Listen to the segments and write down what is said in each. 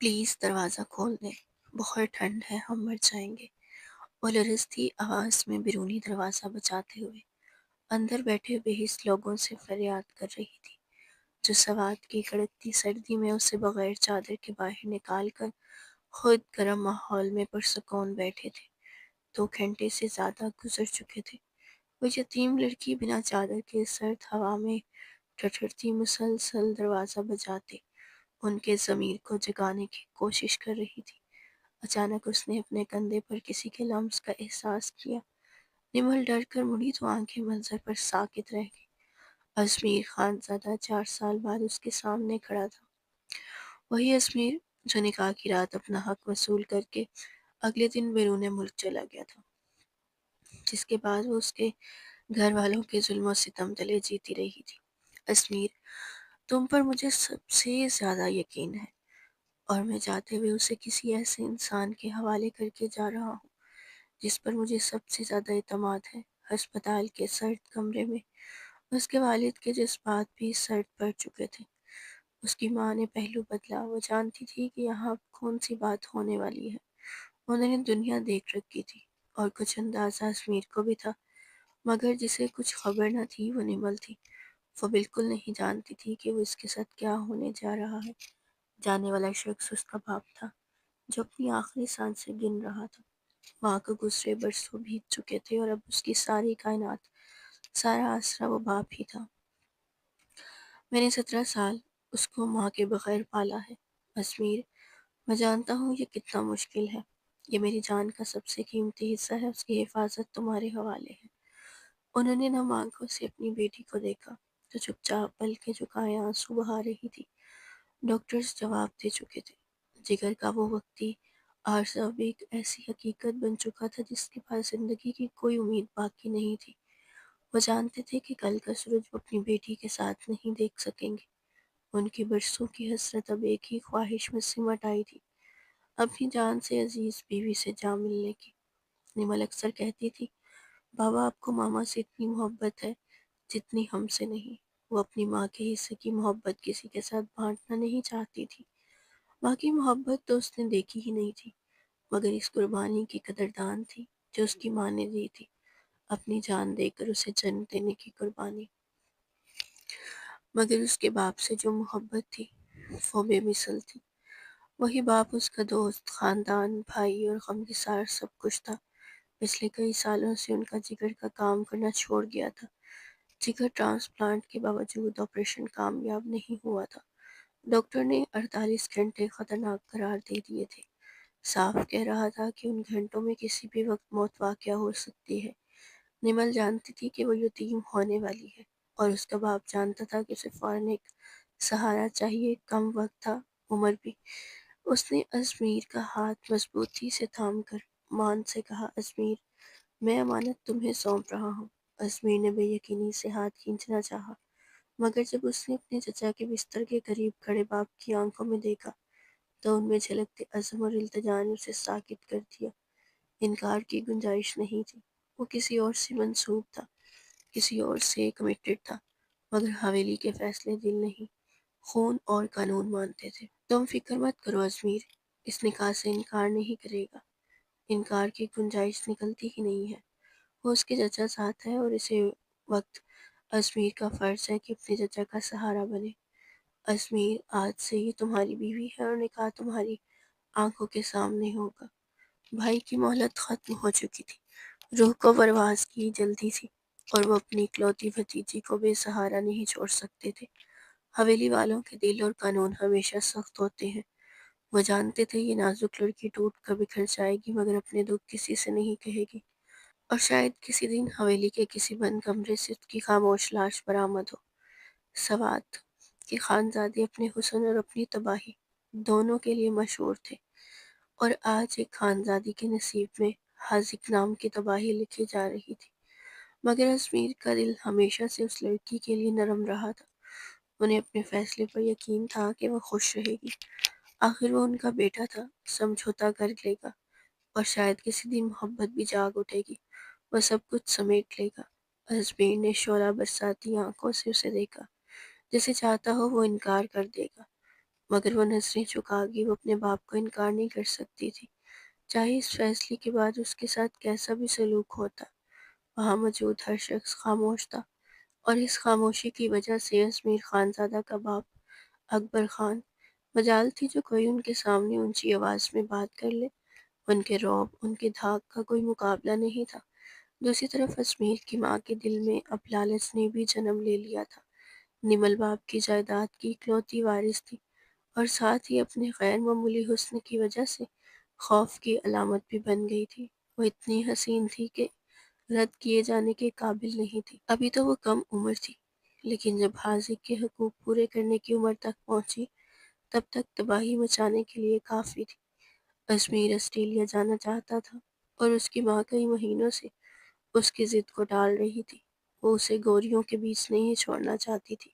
Please دروازہ کھول دیں، بہت ٹھنڈ ہے، ہم مر جائیں گے۔ وہ لرزتی آواز میں بیرونی دروازہ بجاتے ہوئے اندر بیٹھے بے حس لوگوں سے فریاد کر رہی تھی، جو سوات کی کڑکتی سردی میں اسے بغیر چادر کے باہر نکال کر خود گرم ماحول میں پرسکون بیٹھے تھے۔ 2 گھنٹے سے زیادہ گزر چکے تھے۔ وہ یتیم لڑکی بنا چادر کے سرد ہوا میں ٹھٹھرتی مسلسل دروازہ بجاتے ان کے ضمیر کو جگانے کی کوشش کر رہی تھی۔ اچانک اس نے اپنے کندھے پر کسی کے لمس کا احساس کیا۔ نمل ڈر کر مڑی تو آنکھیں منظر پر ساکت رہ گئی۔ ازمیر خان زادہ 4 سال بعد اس کے سامنے کھڑا تھا، وہی ازمیر جو نکاح کی رات اپنا حق وصول کر کے اگلے دن بیرون ملک چلا گیا تھا، جس کے بعد وہ اس کے گھر والوں کے ظلم و ستم تلے جیتی رہی تھی۔ ازمیر، تم پر مجھے سب سے زیادہ یقین ہے، اور میں جاتے ہوئے اسے کسی ایسے انسان کے حوالے کر کے جا رہا ہوں جس پر مجھے سب سے زیادہ اعتماد ہے۔ ہسپتال کے سرد کمرے میں اس کے والد کے جذبات بھی سرد پڑ چکے تھے۔ اس کی ماں نے پہلو بدلا، وہ جانتی تھی کہ یہاں کون سی بات ہونے والی ہے۔ انہوں نے دنیا دیکھ رکھی تھی، اور کچھ اندازہ ازمیر کو بھی تھا، مگر جسے کچھ خبر نہ تھی وہ نمل تھی۔ وہ بالکل نہیں جانتی تھی کہ وہ اس کے ساتھ کیا ہونے جا رہا ہے۔ جانے والا شخص اس کا باپ تھا، جو اپنی آخری سانسیں گن رہا تھا۔ ماں کو گزرے برسوں بیت چکے تھے، اور اب اس کی ساری کائنات، سارا آسرا وہ باپ ہی تھا۔ میں نے 17 سال اس کو ماں کے بغیر پالا ہے ازمیر، میں جانتا ہوں یہ کتنا مشکل ہے۔ یہ میری جان کا سب سے قیمتی حصہ ہے، اس کی حفاظت تمہارے حوالے ہے۔ انہوں نے نم آنکھوں سے اپنی بیٹی کو دیکھا، جو چپ چاپ پلکیں جھکائے آنسو بہا رہی تھی۔ ڈاکٹرز جواب دے چکے تھے۔ جگر کا وہ وقتی عارضہ اب ایک ایسی حقیقت بن چکا تھا جس کے پاس زندگی کی کوئی امید باقی نہیں تھی۔ وہ جانتے تھے کہ کل کا سورج وہ اپنی بیٹی کے ساتھ نہیں دیکھ سکیں گے۔ ان کی برسوں کی حسرت اب ایک ہی خواہش میں سمٹ آئی تھی، اپنی جان سے عزیز بیوی سے جا ملنے کی۔ نمل اکثر کہتی تھی، بابا آپ کو ماما سے اتنی محبت ہے جتنی ہم سے نہیں۔ وہ اپنی ماں کے حصے کی محبت کسی کے ساتھ بانٹنا نہیں چاہتی تھی۔ ماں کی محبت تو اس نے دیکھی ہی نہیں تھی، مگر اس قربانی کی قدردان تھی جو اس کی ماں نے دی تھی، اپنی جان دے کر اسے جنم دینے کی قربانی۔ مگر اس کے باپ سے جو محبت تھی وہ بے مثل تھی۔ وہی باپ اس کا دوست، خاندان، بھائی اور غمگسار سب کچھ تھا۔ پچھلے کئی سالوں سے ان کا جگر کا کام کرنا چھوڑ گیا تھا۔ جگر ٹرانسپلانٹ کے باوجود آپریشن کامیاب نہیں ہوا تھا۔ ڈاکٹر نے 48 گھنٹے خطرناک قرار دے دیے تھے، صاف کہہ رہا تھا کہ ان گھنٹوں میں کسی بھی وقت موت واقع ہو سکتی ہے۔ نمل جانتی تھی کہ وہ یتیم ہونے والی ہے، اور اس کا باپ جانتا تھا کہ اسے فوراً ایک سہارا چاہیے۔ کم وقت تھا، عمر بھی۔ اس نے ازمیر کا ہاتھ مضبوطی سے تھام کر مان سے کہا، ازمیر، میں امانت تمہیں سونپ رہا ہوں۔ ازمیر نے بے یقینی سے ہاتھ کھینچنا چاہا، مگر جب اس نے اپنے چچا کے بستر کے قریب کھڑے باپ کی آنکھوں میں دیکھا تو ان میں جھلکتے عزم اور التجا نے اسے ساکت کر دیا۔ انکار کی گنجائش نہیں تھی۔ وہ کسی اور سے منسوب تھا، کسی اور سے کمیٹڈ تھا، مگر حویلی کے فیصلے دل نہیں، خون اور قانون مانتے تھے۔ تم فکر مت کرو ازمیر، اس نکاح سے انکار نہیں کرے گا۔ انکار کی گنجائش نکلتی ہی نہیں ہے۔ وہ اس کے چچا ساتھ ہے، اور اسے وقت ازمیر کا فرض ہے کہ اپنے چچا کا سہارا بنے۔ ازمیر، آج سے یہ تمہاری بیوی ہے، اور نکاح تمہاری آنکھوں کے سامنے ہوگا۔ بھائی کی مہلت ختم ہو چکی تھی، روح کو پرواز کی جلدی تھی، اور وہ اپنی اکلوتی بھتیجی کو بے سہارا نہیں چھوڑ سکتے تھے۔ حویلی والوں کے دل اور قانون ہمیشہ سخت ہوتے ہیں۔ وہ جانتے تھے یہ نازک لڑکی ٹوٹ کر بکھر جائے گی، مگر اپنے دکھ کسی سے نہیں کہے گی، اور شاید کسی دن حویلی کے کسی بند کمرے سے اس کی خاموش لاش برآمد ہو۔ سوات کے خانزادے اپنے حسن اور اپنی تباہی دونوں کے لیے مشہور تھے، اور آج ایک خانزادی کے نصیب میں حاذق نام کی تباہی لکھی جا رہی تھی۔ مگر ازمیر کا دل ہمیشہ سے اس لڑکی کے لیے نرم رہا تھا۔ انہیں اپنے فیصلے پر یقین تھا کہ وہ خوش رہے گی۔ آخر وہ ان کا بیٹا تھا، سمجھوتا کر لے گا، اور شاید کسی دن محبت بھی جاگ اٹھے گی، وہ سب کچھ سمیٹ لے گا۔ ازمیر نے شعلہ برساتی آنکھوں سے اسے دیکھا، جسے چاہتا ہو وہ انکار کر دے گا، مگر وہ نظریں چکا گئی، وہ اپنے باپ کو انکار نہیں کر سکتی تھی، چاہے اس فیصلے کے بعد اس کے ساتھ کیسا بھی سلوک ہوتا۔ وہاں موجود ہر شخص خاموش تھا، اور اس خاموشی کی وجہ سے ازمیر خانزادہ کا باپ اکبر خان مجال تھی جو کوئی ان کے سامنے اونچی آواز میں بات کر لے۔ ان کے رعب، ان کے دھاک کا کوئی مقابلہ نہیں تھا۔ دوسری طرف ازمیر کی ماں کے دل میں اب لالچ نے بھی جنم لے لیا تھا۔ نمل باپ کی جائیداد کی اکلوتی وارث تھی، اور ساتھ ہی اپنے غیر معمولی حسن کی وجہ سے خوف کی علامت بھی بن گئی تھی۔ وہ اتنی حسین تھی کہ رد کیے جانے کے قابل نہیں تھی۔ ابھی تو وہ کم عمر تھی، لیکن جب حاذق کے حقوق پورے کرنے کی عمر تک پہنچی، تب تک تباہی مچانے کے لیے کافی تھی۔ ازمیر آسٹریلیا جانا چاہتا تھا، اور اس کی ماں کئی مہینوں سے اس کی ضد کو ٹال رہی تھی۔ وہ اسے گوریوں کے بیچ نہیں چھوڑنا چاہتی تھی،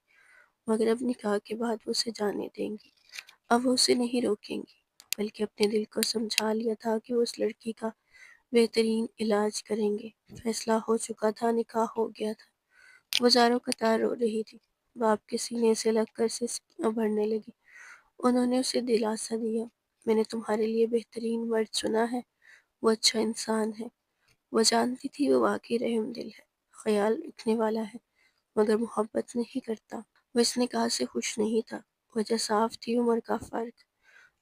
مگر اب نکاح کے بعد وہ اسے جانے دیں گی۔ اب وہ اسے نہیں روکیں گی، بلکہ اپنے دل کو سمجھا لیا تھا کہ وہ اس لڑکی کا بہترین علاج کریں گے۔ فیصلہ ہو چکا تھا، نکاح ہو گیا تھا۔ وہ زاروں قطار رو رہی تھی، باپ کے سینے سے لگ کر سسکیاں بھرنے لگی۔ انہوں نے اسے دلاسا دیا، میں نے تمہارے لیے بہترین مرد چنا ہے، وہ اچھا انسان ہے۔ وہ جانتی تھی وہ واقعی رحم دل ہے، خیال رکھنے والا ہے، مگر محبت نہیں کرتا۔ وہ اس نکاح سے خوش نہیں تھا۔ وجہ صاف تھی، عمر کا فرق۔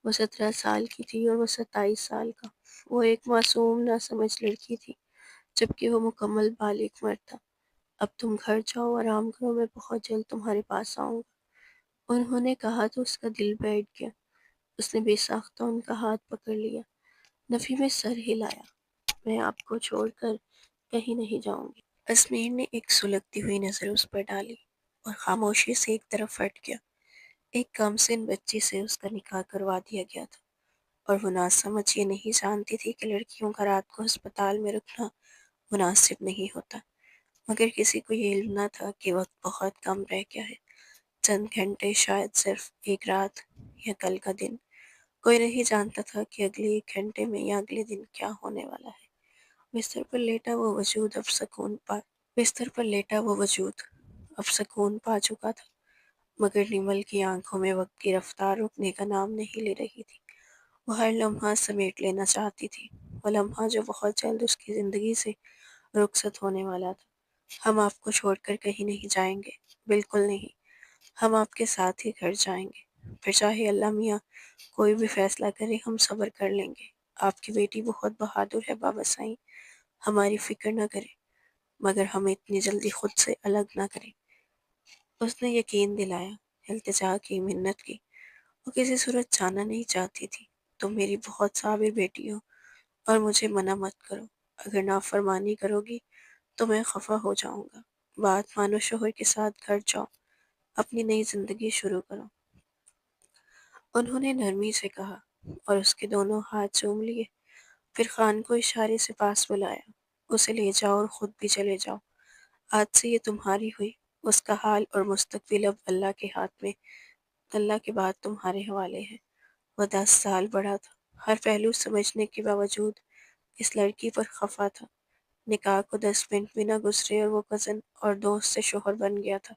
وہ 17 سال کی تھی اور وہ 27 سال کا۔ وہ ایک معصوم ناسمجھ لڑکی تھی، جبکہ وہ مکمل بالغ مرد تھا۔ اب تم گھر جاؤ، آرام کرو، میں بہت جلد تمہارے پاس آؤں گا۔ انہوں نے کہا تو اس کا دل بیٹھ گیا۔ اس نے بے ساختہ ان کا ہاتھ پکڑ لیا۔ نفی میں سر ہلایا، میں آپ کو چھوڑ کر کہیں نہیں جاؤں گی۔ ازمیر نے ایک سلگتی ہوئی نظر اس پر ڈالی اور خاموشی سے ایک طرف ہٹ گیا۔ ایک کم سن بچی سے اس کا نکاح کروا دیا گیا تھا، اور وہ ناسمجھ یہ نہیں جانتی تھی کہ لڑکیوں کا رات کو ہسپتال میں رکنا مناسب نہیں ہوتا۔ مگر کسی کو یہ علم نہ تھا کہ وقت بہت کم رہ گیا ہے، چند گھنٹے، شاید صرف ایک رات یا کل کا دن۔ کوئی نہیں جانتا تھا کہ اگلے ایک گھنٹے میں یا اگلے دن کیا ہونے والا ہے۔ بستر پر لیٹا وہ وجود اب سکون پا چکا تھا، مگر نمل کی آنکھوں میں وقت کی رفتار رکنے کا نام نہیں لے رہی تھی۔ وہ ہر لمحہ سمیٹ لینا چاہتی تھی، وہ لمحہ جو بہت جلد اس کی زندگی سے رخصت ہونے والا تھا۔ ہم آپ کو چھوڑ کر کہیں نہیں جائیں گے، بالکل نہیں۔ ہم آپ کے ساتھ ہی گھر جائیں گے، پھر چاہے اللہ میاں کوئی بھی فیصلہ کرے، ہم صبر کر لیں گے۔ آپ کی بیٹی بہت بہادر ہے بابا سائیں، ہماری فکر نہ کریں، مگر ہمیں اتنی جلدی خود سے الگ نہ کریں۔ اس نے یقین دلایا، التجا کی، منت کی۔ وہ کسی صورت جانا نہیں چاہتی تھی۔ تم میری بہت صابر بیٹی ہو، اور مجھے منع مت کرو۔ اگر نافرمانی کرو گی تو میں خفا ہو جاؤں گا۔ بات مانو، شوہر کے ساتھ گھر جاؤ، اپنی نئی زندگی شروع کرو۔ انہوں نے نرمی سے کہا، اور اس کے دونوں ہاتھ چوم لیے۔ پھر خان کو اشارے سے پاس بلایا، اسے لے جاؤ اور خود بھی چلے جاؤ۔ آج سے یہ تمہاری ہوئی، اس کا حال اور مستقبل اب اللہ کے ہاتھ میں، اللہ کے بعد تمہارے حوالے ہے۔ وہ 10 سال بڑا تھا، ہر پہلو سمجھنے کے باوجود اس لڑکی پر خفا تھا۔ نکاح کو 10 منٹ بھی نہ گزرے اور وہ کزن اور دوست سے شوہر بن گیا تھا،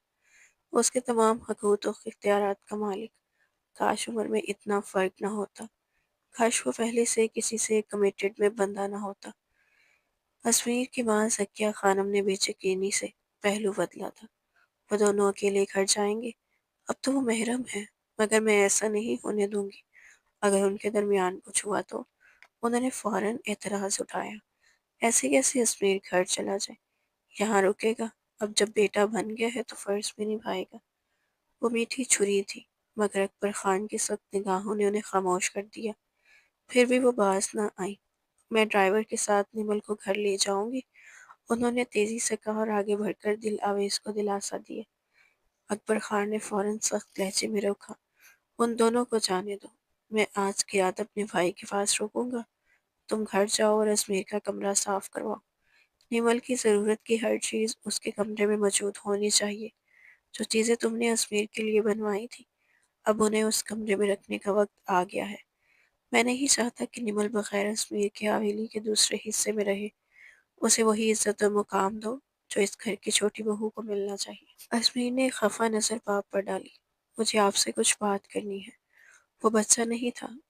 اس کے تمام حقوق و اختیارات کا مالک۔ کاش عمر میں اتنا فرق نہ ہوتا، کاش وہ پہلے سے کسی سے کمیٹڈ میں بندھا نہ ہوتا۔ ازمیر کی ماں ذکیہ خانم نے بے یقینی سے پہلو بدلا تھا۔ وہ دونوں اکیلے گھر جائیں گے، اب تو وہ محرم ہے، مگر میں ایسا نہیں ہونے دوں گی۔ اگر ان کے درمیان کچھ ہوا تو انہوں نے فوراً اعتراض اٹھایا، ایسے کیسے ازمیر گھر چلا جائے، یہاں رکے گا؟ اب جب بیٹا بن گیا ہے تو فرض بھی نبھائے گا۔ وہ میٹھی چھری تھی، مگر اکبر خان کی سخت نگاہوں نے انہیں خاموش کر دیا۔ پھر بھی وہ باز نہ آئیں۔ میں ڈرائیور کے ساتھ نمل کو گھر لے جاؤں گی، انہوں نے تیزی سے کہا، اور آگے بڑھ کر دل آویز کو دلاسا دیا۔ اکبر خان نے فوراً سخت لہجے میں روکا، ان دونوں کو جانے دو، میں آج کی رات اپنے بھائی کے پاس رکوں گا۔ تم گھر جاؤ اور ازمیر کا کمرہ صاف کرواؤ۔ نمل کی ضرورت کی ہر چیز اس کے کمرے میں موجود ہونی چاہیے۔ جو چیزیں تم نے ازمیر کے لیے بنوائی تھی، اب انہیں اس کمرے میں رکھنے کا وقت آ گیا ہے۔ میں نہیں چاہتا کہ نمل بغیر ازمیر کے حویلی کے دوسرے حصے میں رہے۔ اسے وہی عزت و مقام دو جو اس گھر کی چھوٹی بہو کو ملنا چاہیے۔ ازمیر نے ایک خفا نظر باپ پر ڈالی، مجھے آپ سے کچھ بات کرنی ہے۔ وہ بچہ نہیں تھا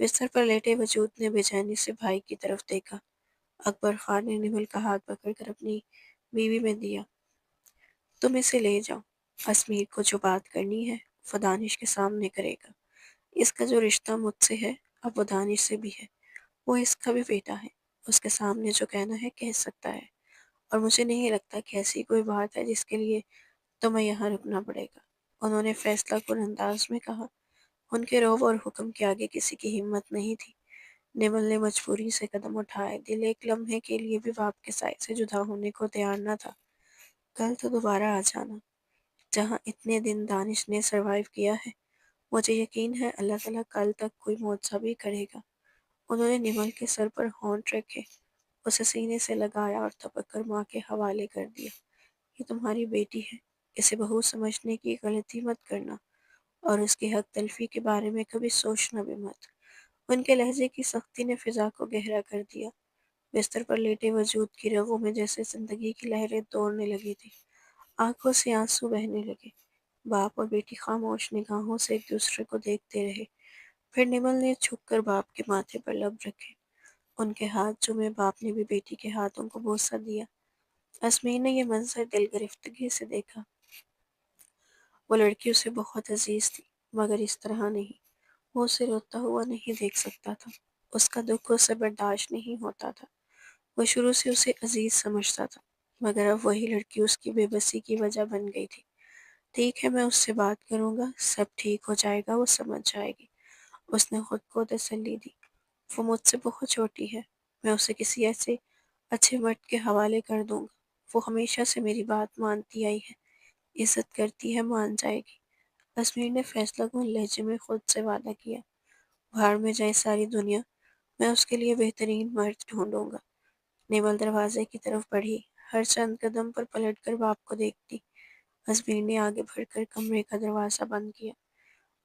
بستر پر لیٹے وجود نے بے چینی سے بھائی کی طرف دیکھا۔ اکبر خان نے نمل کا ہاتھ پکڑ کر اپنی بیوی میں دیا۔ تم اسے لے جاؤ۔ اسمیر کو جو بات کرنی ہے وہ دانش کے سامنے کرے گا۔ اس کا جو رشتہ مجھ سے ہے اب وہ دانش سے بھی ہے۔ وہ اس کا بھی بیٹا ہے۔ اس کے سامنے جو کہنا ہے کہہ سکتا ہے، اور مجھے نہیں لگتا کہ ایسی کوئی بات ہے جس کے لیے تمہیں یہاں رکنا پڑے گا۔ انہوں نے فیصلہ کن انداز میں کہا۔ ان کے رعب اور حکم کے آگے کسی کی ہمت نہیں تھی۔ نمل نے مجبوری سے قدم اٹھائے۔ دل ایک لمحے کے لیے بھی باپ کے سائے سے جدا ہونے کو تیار نہ تھا۔ کل تو دوبارہ آ جانا۔ جہاں اتنے دن دانش نے سروائیو کیا ہے، مجھے یقین ہے اللہ تعالیٰ کل تک کوئی معجزہ بھی کرے گا۔ انہوں نے نمل کے سر پر ہونٹ رکھے، اسے سینے سے لگایا اور تھپک کر ماں کے حوالے کر دیا۔ یہ تمہاری بیٹی ہے، اسے بہو سمجھنے کی غلطی مت کرنا، اور اس کی حق تلفی کے بارے میں کبھی سوچنا بھی مت۔ ان کے لہجے کی سختی نے فضا کو گہرا کر دیا۔ بستر پر لیٹے وجود کی رگوں میں جیسے زندگی کی لہریں دوڑنے لگی تھی۔ آنکھوں سے آنسو بہنے لگے۔ باپ اور بیٹی خاموش نگاہوں سے ایک دوسرے کو دیکھتے رہے۔ پھر نمل نے جھک کر باپ کے ماتھے پر لب رکھے۔ ان کے ہاتھ چومے، باپ نے بھی بیٹی کے ہاتھوں کو بوسہ دیا۔ اسمیر نے یہ منظر دل گرفتگی سے دیکھا۔ وہ لڑکی اسے بہت عزیز تھی، مگر اس طرح نہیں۔ وہ اسے روتا ہوا نہیں دیکھ سکتا تھا۔ اس کا دکھ اسے برداشت نہیں ہوتا تھا۔ وہ شروع سے اسے عزیز سمجھتا تھا، مگر اب وہی لڑکی اس کی بے بسی کی وجہ بن گئی تھی۔ ٹھیک ہے، میں اس سے بات کروں گا، سب ٹھیک ہو جائے گا، وہ سمجھ جائے گی۔ اس نے خود کو تسلی دی۔ وہ مجھ سے بہت چھوٹی ہے، میں اسے کسی ایسے اچھے مرد کے حوالے کر دوں گا۔ وہ ہمیشہ سے میری بات مانتی آئی ہے، عزت کرتی ہے، مان جائے گی۔ اسمیر نے فیصلہ کن لہجے میں خود سے وعدہ کیا۔ بھاڑ میں جائے ساری دنیا، میں اس کے لیے بہترین مرد ڈھونڈوں گا۔ نمل دروازے کی طرف بڑھی، ہر چند قدم پر پلٹ کر باپ کو دیکھتی۔ اسمیر نے آگے بڑھ کر کمرے کا دروازہ بند کیا۔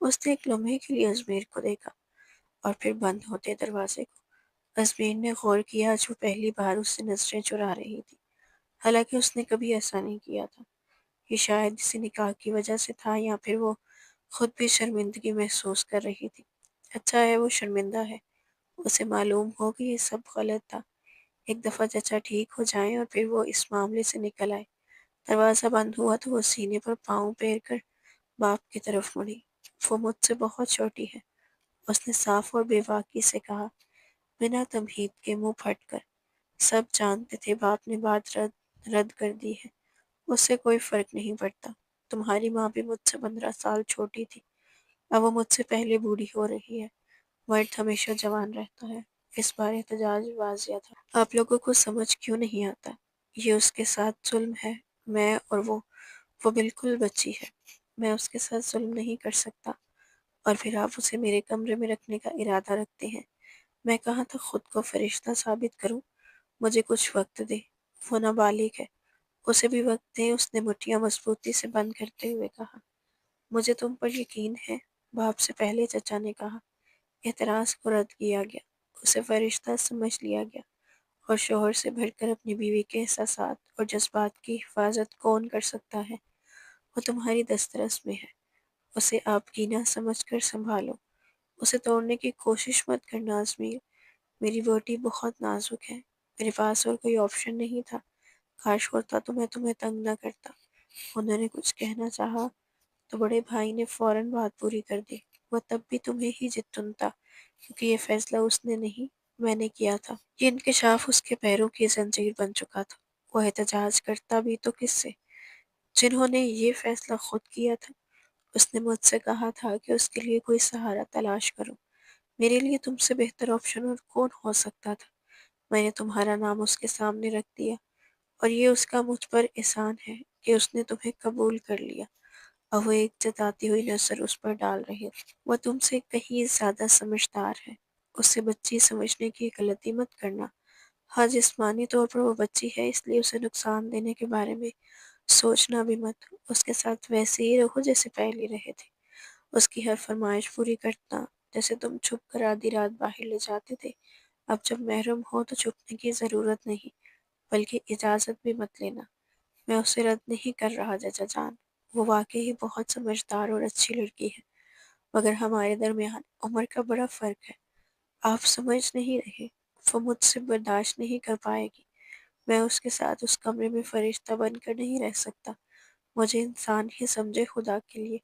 اس نے ایک لمحے کے لیے اسمیر کو دیکھا، اور پھر بند ہوتے دروازے کو۔ اسمیر نے غور کیا جو پہلی بار اس سے نظریں چرا رہی تھی، حالانکہ اس نے کبھی ایسا نہیں کیا تھا۔ یہ شاید اسی نکاح کی وجہ سے تھا، یا پھر وہ خود بھی شرمندگی محسوس کر رہی تھی۔ اچھا ہے وہ شرمندہ ہے، اسے معلوم ہو کہ یہ سب غلط تھا۔ ایک دفعہ چچا ٹھیک ہو جائیں اور پھر وہ اس معاملے سے نکل آئے۔ دروازہ بند ہوا تو وہ سینے پر پاؤں پھیر کر باپ کی طرف مڑی۔ وہ مجھ سے بہت چھوٹی ہے، اس نے صاف اور بے باکی سے کہا، بنا تمہید کے منہ پھٹ کر۔ سب جانتے تھے باپ نے بات رد کر دی ہے، اس سے کوئی فرق نہیں پڑتا۔ تمہاری ماں بھی مجھ سے 15 سال چھوٹی تھی، اب وہ مجھ سے پہلے بوڑھی ہو رہی ہے۔ مرد ہمیشہ جوان رہتا ہے۔ اس بار احتجاج واضح تھا۔ آپ لوگوں کو سمجھ کیوں نہیں آتا؟ یہ اس کے ساتھ ظلم ہے، میں اور وہ بالکل بچی ہے۔ میں اس کے ساتھ ظلم نہیں کر سکتا، اور پھر آپ اسے میرے کمرے میں رکھنے کا ارادہ رکھتے ہیں۔ میں کہاں تک خود کو فرشتہ ثابت کروں؟ مجھے کچھ وقت دے۔ وہ نابالغ ہے، اسے بھی وقت دیں، اس نے مٹھیاں مضبوطی سے بند کرتے ہوئے کہا۔ مجھے تم پر یقین ہے، باپ سے پہلے چچا نے کہا۔ اعتراض کو رد کیا گیا، اسے فرشتہ سمجھ لیا گیا، اور شوہر سے بڑھ کر اپنی بیوی کے احساسات اور جذبات کی حفاظت کون کر سکتا ہے؟ وہ تمہاری دسترس میں ہے، اسے آپ کی نہ سمجھ کر سنبھالو۔ اسے توڑنے کی کوشش مت کرنا ازمیر۔ میری بیٹی بہت نازک ہے، میرے پاس اور کوئی آپشن نہیں تھا۔ کاش ہوتا تو میں تمہیں تنگ نہ کرتا۔ انہوں نے کچھ کہنا چاہا تو بڑے بھائی نے فوراً بات پوری کر دی۔ وہ تب بھی تمہیں ہی چنتا، کیونکہ یہ فیصلہ اس نے نہیں، میں نے کیا تھا۔ یہ انکشاف اس کے پیروں کی زنجیر بن چکا تھا۔ وہ احتجاج کرتا بھی تو کس سے؟ جنہوں نے یہ فیصلہ خود کیا تھا۔ اس نے مجھ سے کہا تھا کہ اس کے لیے کوئی سہارا تلاش کرو۔ میرے لیے تم سے بہتر آپشن اور کون ہو سکتا تھا؟ میں نے تمہارا نام اس کے سامنے رکھ دیا، اور یہ اس کا مجھ پر احسان ہے کہ اس نے تمہیں قبول کر لیا۔ اور وہ ایک جتاتی ہوئی نظر اس پر ڈال رہی تھی۔ وہ تم سے کہیں زیادہ سمجھدار ہے، اس سے بچی سمجھنے کی غلطی مت کرنا۔ ہاں، جسمانی طور پر وہ بچی ہے، اس لیے اسے نقصان دینے کے بارے میں سوچنا بھی مت۔ اس کے ساتھ ویسے ہی رہو جیسے پہلے رہے تھے، اس کی ہر فرمائش پوری کرنا، جیسے تم چھپ کر آدھی رات باہر لے جاتے تھے۔ اب جب محرم ہو تو چھپنے کی ضرورت نہیں، بلکہ اجازت بھی مت لینا۔ میں اسے رد نہیں کر رہا چچا جان، وہ واقعی بہت سمجھدار اور اچھی لڑکی ہے، مگر ہمارے درمیان عمر کا بڑا فرق ہے۔ آپ سمجھ نہیں رہے، وہ مجھ سے برداشت نہیں کر پائے گی۔ میں اس کے ساتھ اس کمرے میں فرشتہ بن کر نہیں رہ سکتا۔ مجھے انسان ہی سمجھے خدا کے لیے۔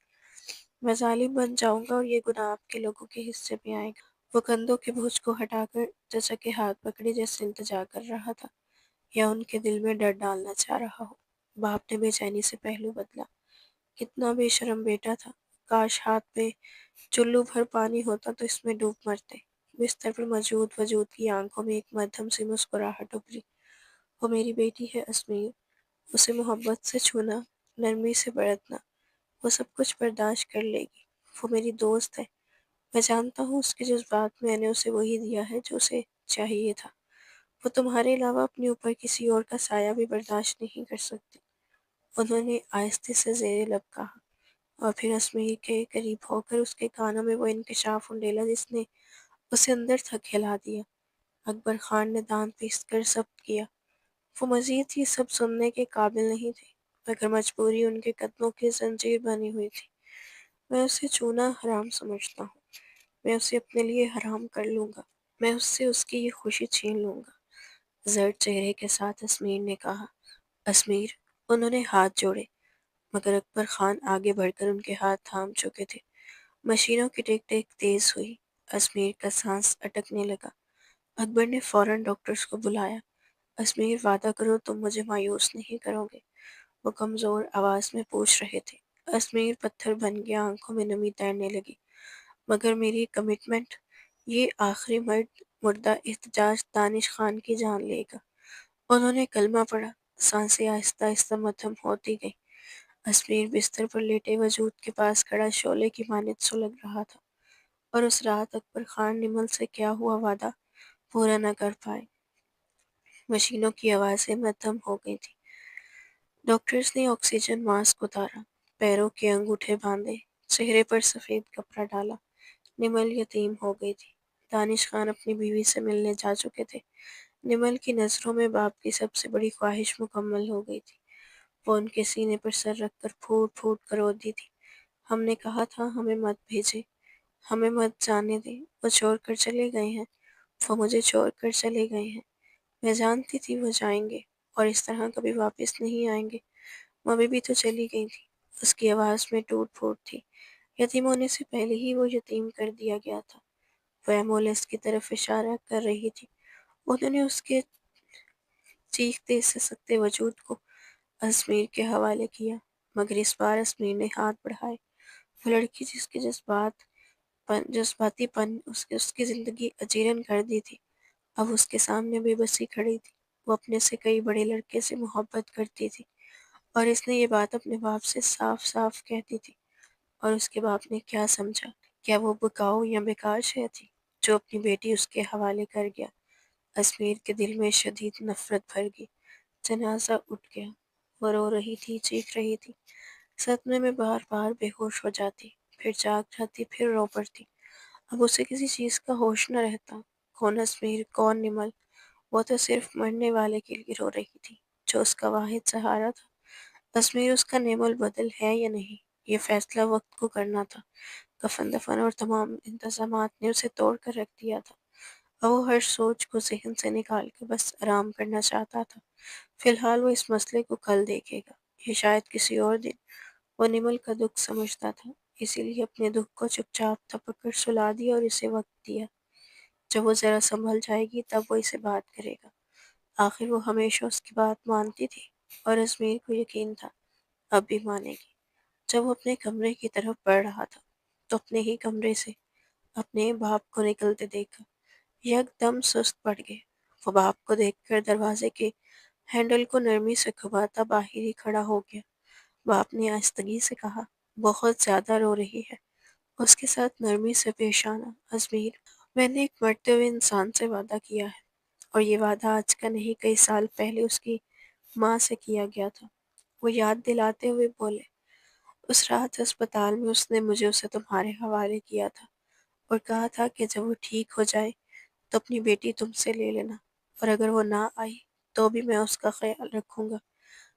میں ظالم بن جاؤں گا اور یہ گناہ آپ کے لوگوں کے حصے میں آئے گا۔ وہ کندھوں کے بوجھ کو ہٹا کر چچا کے ہاتھ پکڑے جیسے التجا کر رہا تھا، یا ان کے دل میں ڈر ڈالنا چاہ رہا ہو۔ باپ نے بے چینی سے پہلو بدلا۔ کتنا بے شرم بیٹا تھا، کاش ہاتھ میں چلو بھر پانی ہوتا تو اس میں ڈوب مرتے۔ بستر پر موجود وجود کی آنکھوں میں ایک مدھم سی مسکراہٹ ابھری۔ وہ میری بیٹی ہے اسمیر، اسے محبت سے چھونا، نرمی سے برتنا، وہ سب کچھ برداشت کر لے گی۔ وہ میری دوست ہے، میں جانتا ہوں اس کے جذبات، میں نے اسے وہی دیا ہے جو اسے چاہیے تھا۔ وہ تمہارے علاوہ اپنے اوپر کسی اور کا سایہ بھی برداشت نہیں کر سکتی۔ انہوں نے آہستہ سے زیر لب کہا، اور پھر اسمیر کے قریب ہو کر اس کے کانوں میں وہ انکشاف انڈیلا جس نے اسے اندر تک ہلا دیا۔ اکبر خان نے دانت پیس کر ضبط کیا۔ وہ مزید یہ سب سننے کے قابل نہیں تھے، مگر مجبوری ان کے قدموں کی زنجیر بنی ہوئی تھی۔ میں اسے چھونا حرام سمجھتا ہوں، میں اسے اپنے لیے حرام کر لوں گا، میں اس سے اس کی یہ خوشی چھین لوں گا۔ زرد چہرے کے ساتھ اسمیر نے کہا۔ اسمیر، انہوں نے ہاتھ جوڑے، مگر اکبر خان آگے بڑھ کر ان کے ہاتھ تھام چکے تھے۔ مشینوں کی ٹک ٹک تیز ہوئی، اسمیر کا سانس اٹکنے لگا۔ اکبر نے فوراً ڈاکٹرز کو بلایا۔ اسمیر، وعدہ کرو تم مجھے مایوس نہیں کرو گے، وہ کمزور آواز میں پوچھ رہے تھے۔ اسمیر پتھر بن گیا، آنکھوں میں نمی تیرنے لگی۔ مگر میری کمٹمنٹ، یہ آخری مردہ احتجاج دانش خان کی جان لے گا۔ انہوں نے کلمہ پڑھا، سانسیں آہستہ آہستہ مدھم ہوتی گئیں۔ اسمیر بستر پر لیٹے وجود کے پاس کھڑا شعلے کی مانند سلگ رہا تھا، اور اس رات اکبر خان نمل سے کیا ہوا وعدہ پورا نہ کر پائے۔ مشینوں کی آوازیں مدھم ہو گئی تھیں۔ ڈاکٹرز نے آکسیجن ماسک اتارا، پیروں کے انگوٹھے باندھے، چہرے پر سفید کپڑا ڈالا۔ نمل یتیم ہو گئی تھی۔ دانش خان اپنی بیوی سے ملنے جا چکے تھے۔ نمل کی نظروں میں باپ کی سب سے بڑی خواہش مکمل ہو گئی تھی۔ وہ ان کے سینے پر سر رکھ کر پھوٹ پھوٹ کر روتی تھی۔ ہم نے کہا تھا ہمیں مت بھیجے، ہمیں مت جانے دیں، وہ چھوڑ کر چلے گئے ہیں، وہ مجھے چھوڑ کر چلے گئے ہیں۔ میں جانتی تھی وہ جائیں گے، اور اس طرح کبھی واپس نہیں آئیں گے۔ ممی بھی تو چلی گئی تھی۔ اس کی آواز میں ٹوٹ پھوٹ تھی۔ یتیم ہونے سے پہلے ہی وہ یتیم کر دیا گیا تھا۔ وہ ایمبولینس کی طرف اشارہ کر رہی تھی۔ انہوں نے اس کے چیختے سسکتے وجود کو اسمیر کے حوالے کیا، مگر اس بار اسمیر نے ہاتھ بڑھائے۔ وہ لڑکی جس کے جذباتی پن اس کی زندگی اجیرن کر دی تھی، اب اس کے سامنے بے بسی کھڑی تھی۔ وہ اپنے سے کئی بڑے لڑکے سے محبت کرتی تھی، اور اس نے یہ بات اپنے باپ سے صاف صاف کہتی تھی، اور اس کے باپ نے کیا سمجھا؟ کیا وہ بکاؤ یا بیکار شے تھی جو اپنی بیٹی اس کے حوالے کر گیا؟ اسمیر کے دل میں شدید نفرت بھر گئی۔ جنازہ اٹھ گیا۔ وہ رو رہی تھی، چیخ رہی تھی، صدمے میں بار بار بے ہوش ہو جاتی، پھر جاگ جاتی، پھر رو پڑتی۔ اب اسے کسی چیز کا ہوش نہ رہتا۔ کون اسمیر، کون نمل؟ وہ تو صرف مرنے والے کے لیے رو رہی تھی، جو اس کا واحد سہارا تھا۔ اسمیر اس کا نعم البدل ہے یا نہیں، یہ فیصلہ وقت کو کرنا تھا۔ کفن دفن اور تمام انتظامات نے اسے توڑ کر رکھ دیا تھا، اور وہ ہر سوچ کو ذہن سے نکال کے بس آرام کرنا چاہتا تھا۔ فی الحال وہ اس مسئلے کو کل دیکھے گا، یہ شاید کسی اور دن۔ وہ نمل کا دکھ سمجھتا تھا، اسی لیے اپنے دکھ کو چپ چاپ تھپک کر سلا دیا اور اسے وقت دیا۔ جب وہ ذرا سنبھل جائے گی تب وہ اسے بات کرے گا۔ آخر وہ ہمیشہ اس کی بات مانتی تھی، اور اسمیر کو یقین تھا اب بھی مانے گی۔ جب وہ اپنے کمرے کی طرف بڑھ رہا تھا تو اپنے ہی کمرے سے اپنے باپ کو نکلتے دیکھا۔ یک دم سست پڑ گئے۔ وہ باپ کو دیکھ کر دروازے کے ہینڈل کو نرمی سے گھماتا باہر ہی کھڑا ہو گیا۔ باپ نے آہستگی سے کہا، بہت زیادہ رو رہی ہے۔ اس کے ساتھ نرمی سے پیش آنا۔ اسمیر، میں نے ایک مرتے ہوئے انسان سے وعدہ کیا ہے، اور یہ وعدہ آج کا نہیں، کئی سال پہلے اس کی ماں سے کیا گیا تھا۔ وہ یاد دلاتے ہوئے بولے، اس رات ہسپتال میں اس نے مجھے اسے تمہارے حوالے کیا تھا، اور کہا تھا کہ جب وہ ٹھیک ہو جائے تو اپنی بیٹی تم سے لے لینا، اور اگر وہ نہ آئی تو بھی میں اس کا خیال رکھوں گا۔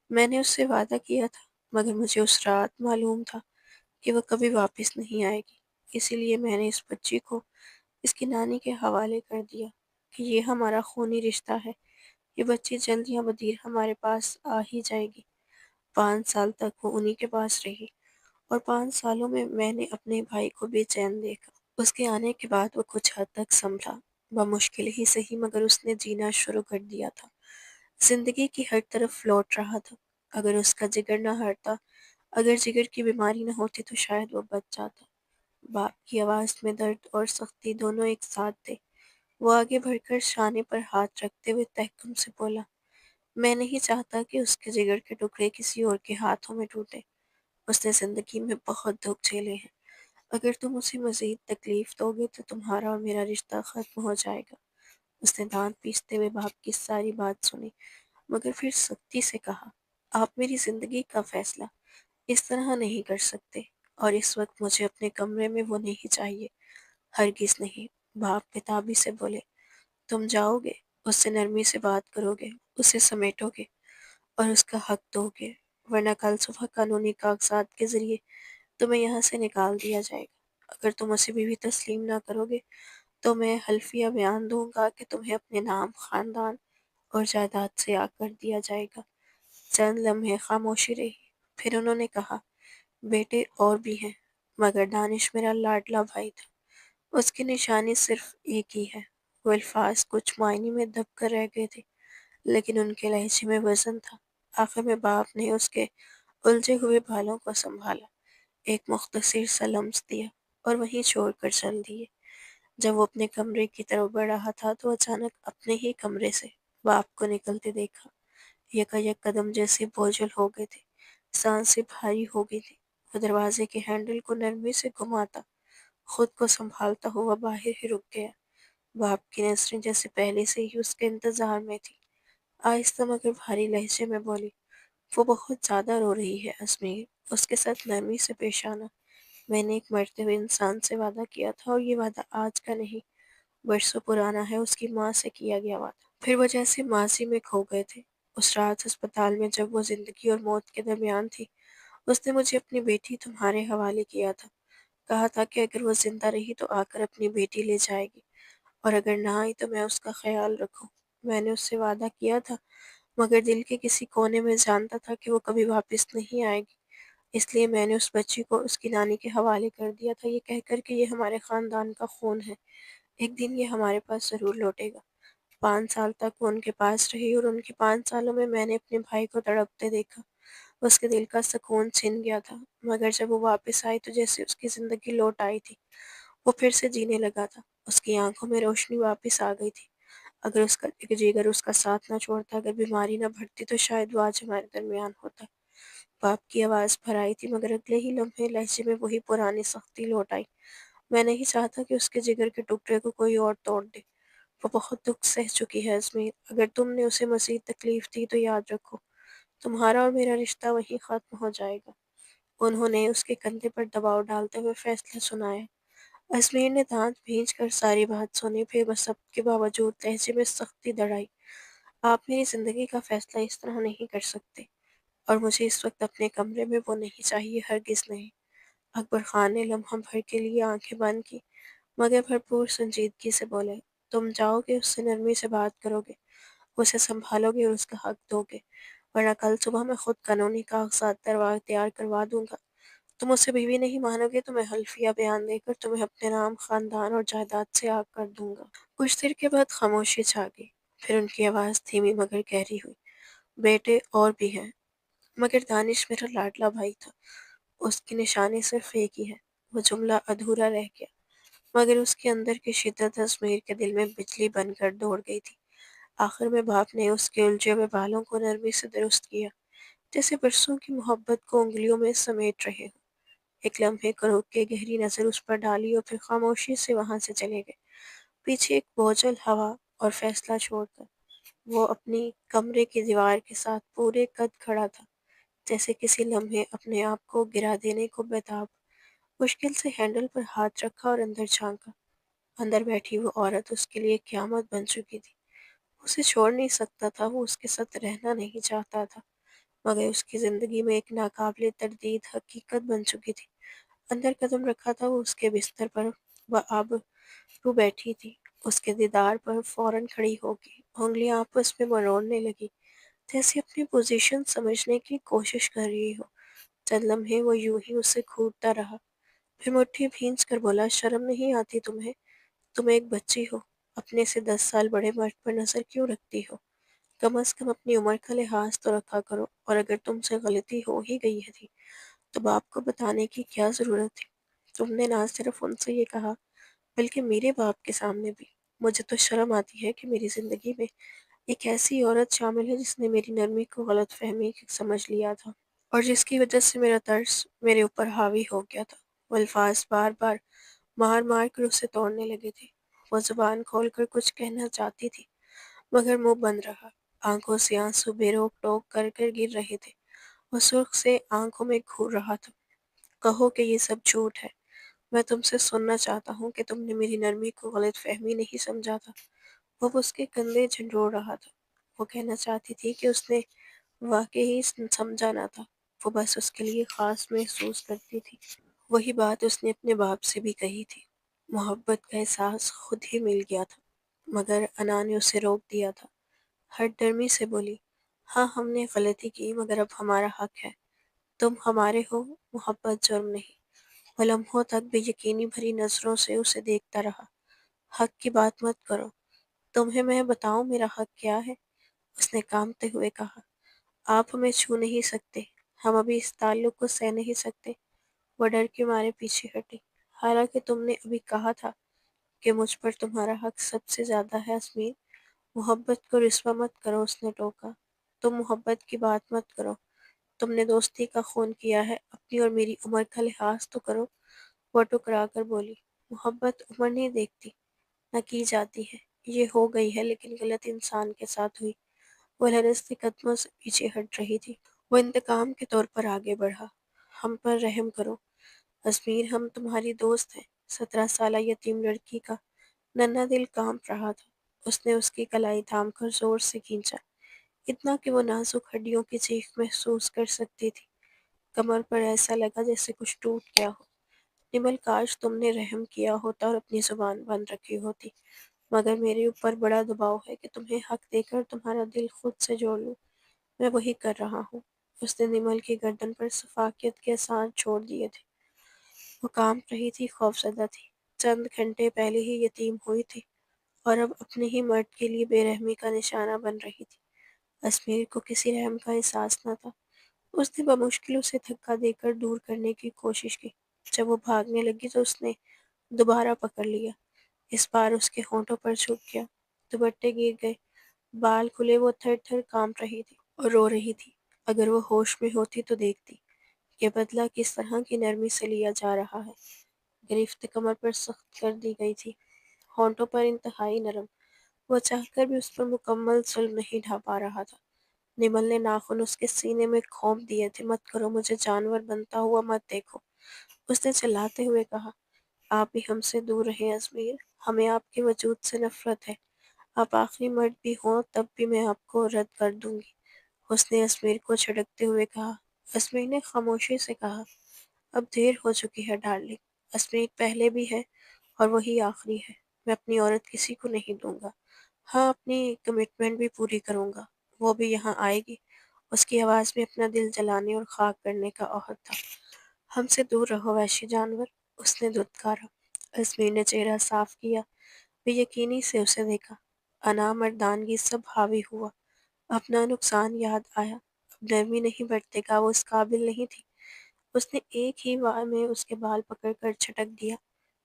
میں نے اس سے وعدہ کیا تھا مگر مجھے اس رات معلوم تھا کہ وہ کبھی واپس نہیں آئے گی، اسی لیے میں نے اس بچی کو اس کی نانی کے حوالے کر دیا کہ یہ ہمارا خونی رشتہ ہے، یہ بچی جلد یا بدیر ہمارے پاس آ ہی جائے گی۔ 5 سال تک وہ انہی کے پاس رہی، اور 5 سالوں میں میں نے اپنے بھائی کو بے چین دیکھا۔ اس کے آنے کے بعد وہ کچھ حد تک سنبھلا، بمشکل ہی صحیح، مگر اس نے جینا شروع کر دیا تھا، زندگی کی ہر طرف لوٹ رہا تھا۔ اگر اس کا جگر نہ ہارتا، اگر جگر کی بیماری نہ ہوتی تو شاید وہ بچ جاتا۔ باپ کی آواز میں درد اور سختی دونوں ایک ساتھ تھے۔ وہ آگے بڑھ کر شانے پر ہاتھ رکھتے ہوئے تحکم سے بولا، میں نہیں چاہتا کہ اس کے جگر کے ٹکڑے کسی اور کے ہاتھوں میں ٹوٹے۔ اس نے زندگی میں بہت دکھ جھیلے ہیں، اگر تم اسے مزید تکلیف دو گے تو تمہارا اور میرا رشتہ ختم ہو جائے گا۔ اس نے دانت پیستے ہوئے باپ کی ساری بات سنی، مگر پھر سختی سے کہا، آپ میری زندگی کا فیصلہ اس طرح نہیں کر سکتے، اور اس وقت مجھے اپنے کمرے میں وہ نہیں چاہیے، ہرگز نہیں۔ باپ کتابی سے بولے، تم جاؤ گے، اس سے نرمی سے بات کرو گے، اسے سمیٹو گے اور اس کا حق دو گے، ورنہ کل صبح قانونی کاغذات کے ذریعے تمہیں یہاں سے نکال دیا جائے گا۔ اگر تم اسے بھی تسلیم نہ کرو گے تو میں حلفیہ بیان دوں گا کہ تمہیں اپنے نام، خاندان اور جائیداد سے آ کر دیا جائے گا۔ چند لمحے خاموشی رہی، پھر انہوں نے کہا، بیٹے اور بھی ہیں، مگر دانش میرا لاڈلا بھائی تھا، اس کی نشانی صرف ایک ہی ہے۔ وہ الفاظ کچھ معنی میں دب کر رہ گئے تھے، لیکن ان کے لہجے میں وزن تھا۔ آخر میں باپ نے اس کے الجھے ہوئے بالوں کو سنبھالا، ایک مختصر سا لمس دیا اور وہیں چھوڑ کر چل دیے۔ جب وہ اپنے کمرے کی طرف بڑھ رہا تھا تو اچانک اپنے ہی کمرے سے باپ کو نکلتے دیکھا۔ یکا یک قدم جیسے بوجھل ہو گئے تھے، سانسیں بھاری ہو گئی تھی۔ وہ دروازے کے ہینڈل کو نرمی سے گھماتا، خود کو سنبھالتا ہوا باہر ہی رک گیا۔ باپ کی نظریں جیسے پہلے سے ہی اس کے انتظار میں تھی۔ آہستہ مگر بھاری لہجے میں بولی، وہ بہت زیادہ رو رہی ہے ازمیر، اس کے ساتھ نرمی سے پیش آنا۔ میں نے ایک مرتے ہوئے انسان سے وعدہ کیا تھا، اور یہ وعدہ آج کا نہیں، برسوں پرانا ہے، اس کی ماں سے کیا گیا وعدہ۔ پھر وہ جیسے ماضی میں کھو گئے تھے۔ اس رات ہسپتال میں جب وہ زندگی اور موت کے درمیان تھی، اس نے مجھے اپنی بیٹی تمہارے حوالے کیا تھا، کہا تھا کہ اگر وہ زندہ رہی تو آ کر اپنی بیٹی لے جائے گی، اور اگر نہ آئی تو میں اس کا خیال رکھوں۔ میں نے اس سے وعدہ کیا تھا، مگر دل کے کسی کونے میں جانتا تھا کہ وہ کبھی واپس نہیں آئے گی، اس لیے میں نے اس بچی کو اس کی نانی کے حوالے کر دیا تھا، یہ کہہ کر کہ یہ ہمارے خاندان کا خون ہے، ایک دن یہ ہمارے پاس ضرور لوٹے گا۔ 5 سال تک وہ ان کے پاس رہی، اور ان کے 5 سالوں میں نے اپنے بھائی کو تڑپتے دیکھا۔ اس کے دل کا سکون چھن گیا تھا، مگر جب وہ واپس آئی تو جیسے اس کی زندگی لوٹ آئی تھی، وہ پھر سے جینے لگا تھا، اس کی آنکھوں میں روشنی واپس آ گئی تھی۔ اگر اس کا جگر اس کا ساتھ نہ چھوڑتا، اگر بیماری نہ بڑھتی تو شاید وہ آج ہمارے درمیان ہوتا۔ باپ کی آواز بھر آئی تھی، مگر اگلے ہی لمحے لہجے میں وہی پرانی سختی لوٹ آئی، میں نہیں چاہتا کہ اس کے جگر کے ٹکڑے کو کوئی اور توڑ دے۔ وہ بہت دکھ سہ چکی ہے ازمیر، اگر تم نے اسے مزید تکلیف دی تو یاد رکھو، تمہارا اور میرا رشتہ وہیں ختم ہو جائے گا۔ انہوں نے اس کے کندھے پر دباؤ ڈالتے ہوئے فیصلہ سنایا۔ ازمیر نے دانت بھینچ کر ساری بات سنی، پھر بس سب کے باوجود لہجے میں سختی دڑائی، آپ میری زندگی کا فیصلہ اس طرح نہیں کر سکتے، اور مجھے اس وقت اپنے کمرے میں وہ نہیں چاہیے، ہرگز نہیں۔ اکبر خان نے لمحہ بھر کے لیے آنکھیں بند کی، مگر بھرپور سنجیدگی سے بولے، تم جاؤ گے، اس سے نرمی سے بات کرو گے، اسے سنبھالو گے اور اس کا حق دو گے، ورنہ کل صبح میں خود قانونی کاغذات تیار کروا دوں گا۔ تم اسے بیوی نہیں مانو گے تو میں حلفیہ بیان دے کر تمہیں اپنے نام، خاندان اور جائیداد سے آگ کر دوں گا۔ کچھ دیر کے بعد خاموشی چھا گئی، پھر ان کی آواز دھیمی مگر گہری ہوئی، بیٹے اور بھی ہیں، مگر دانش میرا لاڈلا بھائی تھا، اس کی نشانی صرف ایک ہی ہے۔ وہ جملہ ادھورا رہ گیا، مگر اس کے اندر کی شدت ازمیر کے دل میں بجلی بن کر دوڑ گئی تھی۔ آخر میں باپ نے اس کے الجھے ہوئے بالوں کو نرمی سے درست کیا، جیسے برسوں کی محبت کو انگلیوں میں سمیٹ رہے ہوں۔ ایک لمحے کو روک کے گہری نظر اس پر ڈالی اور پھر خاموشی سے وہاں سے چلے گئے، پیچھے ایک بوجھل ہوا اور فیصلہ چھوڑ کر۔ وہ اپنی کمرے کی دیوار کے ساتھ پورے قد کھڑا تھا، جیسے کسی لمحے اپنے آپ کو گرا دینے کو بیتاب۔ مشکل سے ہینڈل پر ہاتھ رکھا اور اندر جھانکا۔ اندر بیٹھی وہ عورت اس کے لیے قیامت بن چکی تھی، اسے چھوڑ نہیں سکتا تھا، وہ اس کے ساتھ رہنا نہیں چاہتا تھا، مگر اس کی زندگی میں ایک ناقابل تردید حقیقت بن چکی تھی۔ اندر قدم رکھا تھا وہ اس کے بستر پر، وہ اب رو بیٹھی تھی، اس کے دیدار پر فوراً کھڑی ہو گئی، انگلیاں آپس میں مروڑنے لگی، جیسے اپنی پوزیشن سمجھنے کی کوشش کر رہی ہو۔ چند لمحے وہ یوں ہی اسے گھورتا رہا، پھر مٹھی بھینچ کر بولا، شرم نہیں آتی تمہیں؟ تم ایک بچی ہو، اپنے سے 10 سال بڑے مرد پر نظر کیوں رکھتی ہو؟ کم از کم اپنی عمر کا لحاظ تو رکھا کرو، اور اگر تم سے غلطی ہو ہی گئی تھی تو باپ کو بتانے کی کیا ضرورت تھی؟ تم نے نہ صرف ان سے یہ کہا بلکہ میرے باپ کے سامنے بھی۔ مجھے تو شرم آتی ہے کہ میری زندگی میں ایک ایسی عورت شامل ہے جس نے میری نرمی کو غلط فہمی سمجھ لیا تھا، اور جس کی وجہ سے میرا ترس میرے اوپر حاوی ہو گیا تھا۔ وہ الفاظ بار بار مار مار کر اسے توڑنے لگے تھے۔ وہ زبان کھول کر کچھ کہنا چاہتی تھی مگر منہ بند رہا، آنکھوں سے آنسو بے روک ٹوک کر کر گر رہے تھے، وہ سرخ سے آنکھوں میں گھور رہا تھا۔ کہو کہ یہ سب جھوٹ ہے، میں تم سے سننا چاہتا ہوں کہ تم نے میری نرمی کو غلط فہمی نہیں سمجھا تھا۔ وہ اس کے کندھے جھنجھوڑ رہا تھا، وہ کہنا چاہتی تھی کہ اس نے واقعی سمجھا نہ تھا، وہ بس اس کے لیے خاص محسوس کرتی تھی۔ وہی بات اس نے اپنے باپ سے بھی کہی تھی۔ محبت کا احساس خود ہی مل گیا تھا، مگر انا نے اسے روک دیا تھا۔ ہر نرمی سے بولی، ہاں ہم نے غلطی کی مگر اب ہمارا حق ہے، تم ہمارے ہو، محبت جرم نہیں۔ وہ لمحوں تک بے یقینی بھری نظروں سے اسے دیکھتا رہا۔ حق کی بات مت کرو، تمہیں میں بتاؤں میرا حق کیا ہے؟ اس نے کانپتے ہوئے کہا، آپ ہمیں چھو نہیں سکتے، ہم ابھی اس تعلق کو سہ نہیں سکتے۔ وہ ڈر کے مارے پیچھے ہٹی، حالانکہ تم نے ابھی کہا تھا کہ مجھ پر تمہارا حق سب سے زیادہ ہے اسمیر۔ محبت کو رسوا مت کرو، اس نے ٹوکا، تم محبت کی بات مت کرو، تم نے دوستی کا خون کیا ہے، اپنی اور میری عمر کا لحاظ تو کرو۔ وہ ٹکرا کر بولی، محبت عمر نہیں دیکھتی، نہ کی جاتی ہے، یہ ہو گئی ہے لیکن غلط انسان کے ساتھ ہوئی۔ وہ لرزتے قدموں سے پیچھے ہٹ رہی تھی۔ وہ انتقام کے طور پر آگے بڑھا، ہم پر رحم کرو اسمیر، ہم تمہاری دوست ہیں۔ 17 سالہ یتیم لڑکی کا ننھا دل کانپ رہا تھا، اس نے اس کی کلائی تھام کر زور سے کھینچا، اتنا کہ وہ نازک ہڈیوں کی چیخ محسوس کر سکتی تھی۔ کمر پر ایسا لگا جیسے کچھ ٹوٹ گیا ہو۔ نمل، کاش تم نے رحم کیا ہوتا اور اپنی زبان بند رکھی ہوتی، مگر میرے اوپر بڑا دباؤ ہے کہ تمہیں حق دے کر تمہارا دل خود سے جوڑ لوں، میں وہی کر رہا ہوں۔ اس نے نمل کی گردن پر شفقت کے آثار چھوڑ دیے تھے، وہ کانپ رہی تھی، خوفزدہ تھی، چند گھنٹے پہلے ہی یتیم ہوئی تھی اور اب اپنے ہی مرد کے لیے بے رحمی کا نشانہ بن رہی تھی۔ اسمیر کو کسی رحم کا احساس نہ تھا، اس نے بمشکل اسے دھکا دے کر دور کرنے کی کوشش کی۔ جب وہ بھاگنے لگی تو اس نے دوبارہ پکڑ لیا، اس بار اس کے ہونٹوں پر جھک گیا، دوپٹے گر گئے، بال کھلے، وہ تھر تھر کانپ رہی تھی اور رو رہی تھی۔ اگر وہ ہوش میں ہوتی تو دیکھتی یہ بدلہ کس طرح کی نرمی سے لیا جا رہا ہے۔ گرفت کمر پر سخت کر دی گئی تھی، ہونٹوں پر انتہائی نرم، وہ چاہ کر بھی اس پر مکمل ظلم نہیں ڈھا پا رہا تھا۔ نمل نے ناخن اس کے سینے میں کھونپ دیے تھے، مت کرو، مجھے جانور بنتا ہوا مت دیکھو، اس نے چلاتے ہوئے کہا۔ آپ بھی ہم سے دور رہیں ازمیر، ہمیں آپ کے وجود سے نفرت ہے، آپ آخری مرد بھی ہوں تب بھی میں آپ کو رد کر دوں گی، اس نے ازمیر کو جھڑکتے ہوئے کہا۔ ازمیر نے خاموشی سے کہا، اب دیر ہو چکی ہے ڈارلنگ، ازمیر پہلے بھی ہے اور وہی آخری ہے، میں اپنی عورت کسی کو نہیں دوں گا، ہاں اپنی کمٹمنٹ بھی پوری کروں گا، وہ بھی یہاں آئے گی۔ اس کی آواز میں اپنا دل جلانے اور خاک کرنے کا عہد تھا۔ ہم سے دور رہو وحشی جانور، اس نے دھتکارا۔ ازمیر نے چہرہ صاف کیا، بے یقینی سے اسے دیکھا، انا، مردانگی سب حاوی ہوا، اپنا نقصان یاد آیا، اب نرمی نہیں برتے گا، وہ اس قابل نہیں تھی۔ اس نے ایک ہی وار میں اس کے بال پکڑ کر جھٹک دیا،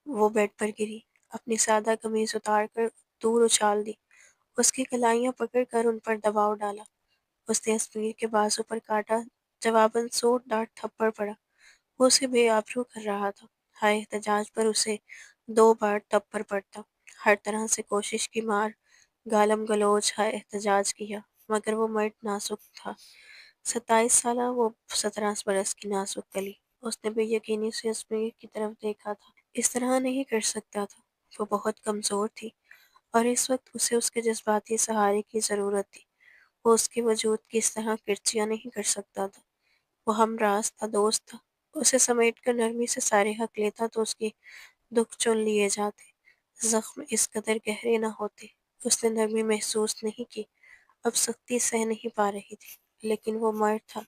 وہ بیڈ پر گری، اپنی سادہ قمیض اتار کر دور اچھال دی، اس کی کلائیاں پکڑ کر ان پر دباؤ ڈالا۔ اس نے اسمیر کے بازو پر کاٹا، جواباً سوٹ ڈانٹ تھپڑ پڑا، وہ اسے بے آبرو کر رہا تھا۔ ہائے احتجاج پر اسے 2 بار تھپڑ پڑتا، ہر طرح سے کوشش کی، مار، گالم گلوچ، ہائے احتجاج کیا، مگر وہ مرد نازک تھا، 27 سالہ، وہ 17 برس کی نازک کلی۔ اس نے بے یقینی سے اسمیر کی طرف دیکھا تھا، اس طرح نہیں کر سکتا تھا، وہ بہت کمزور تھی اور اس وقت اسے اس کے جذباتی سہارے کی ضرورت تھی۔ وہ اس کے وجود کی اس طرح کرچیاں نہیں کر سکتا تھا۔ وہ ہم راز تھا، دوست تھا، اسے سمیٹ کر نرمی سے سارے حق لیتا تو اس کی دکھ چن لیے جاتے، زخم اس قدر گہرے نہ ہوتے۔ اس نے نرمی محسوس نہیں کی، اب سختی سہ نہیں پا رہی تھی، لیکن وہ مرد تھا،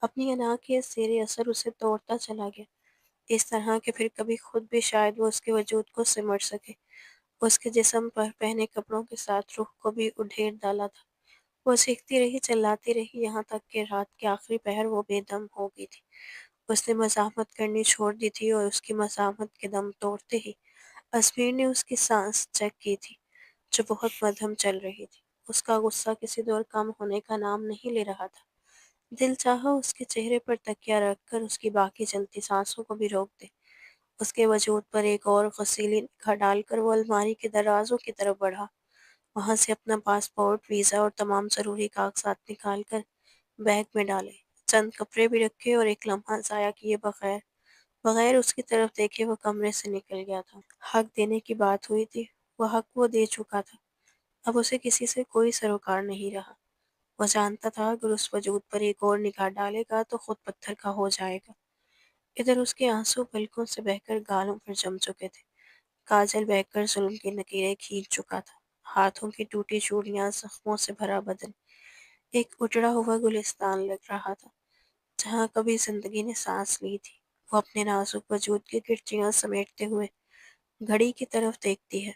اپنی انا کے زیر اثر اسے توڑتا چلا گیا، اس طرح کہ پھر کبھی خود بھی شاید وہ اس کے وجود کو سمٹ سکے۔ اس کے جسم پر پہنے کپڑوں کے ساتھ روح کو بھی ادھیڑ ڈالا تھا۔ وہ چیختی رہی، چلاتی رہی، یہاں تک کہ رات کے آخری پہر وہ بے دم ہو گئی تھی۔ اس نے مزاحمت کرنی چھوڑ دی تھی اور اس کی مزاحمت کے دم توڑتے ہی ازمیر نے اس کی سانس چیک کی تھی، جو بہت مدھم چل رہی تھی۔ اس کا غصہ کسی دور کم ہونے کا نام نہیں لے رہا تھا۔ دل چاہا اس کے چہرے پر تکیہ رکھ کر اس کی باقی چلتی سانسوں کو بھی روک دے۔ اس کے وجود پر ایک اور غسیلی نگاہ ڈال کر وہ الماری کے درازوں کی طرف بڑھا، وہاں سے اپنا پاسپورٹ، ویزا اور تمام ضروری کاغذات نکال کر بیگ میں ڈالے، چند کپڑے بھی رکھے اور ایک لمحہ ضائع کیے بغیر اس کی طرف دیکھے وہ کمرے سے نکل گیا تھا۔ حق دینے کی بات ہوئی تھی، وہ حق وہ دے چکا تھا، اب اسے کسی سے کوئی سروکار نہیں رہا۔ وہ جانتا تھا اگر اس وجود پر ایک اور نگاہ ڈالے گا تو خود پتھر کا ہو جائے گا۔ ادھر اس کے آنسو پلکوں سے بہہ کر گالوں پر جم چکے تھے، کاجل بہہ کر ظلم کی لکیریں کھینچ چکا تھا، ہاتھوں کی ٹوٹی چوڑیاں، زخموں سے بھرا بدن ایک اجڑا ہوا گلستان لگ رہا تھا، جہاں کبھی زندگی نے سانس لی تھی۔ وہ اپنے نازک وجود کی کرچیاں سمیٹتے ہوئے گھڑی کی طرف دیکھتی ہے،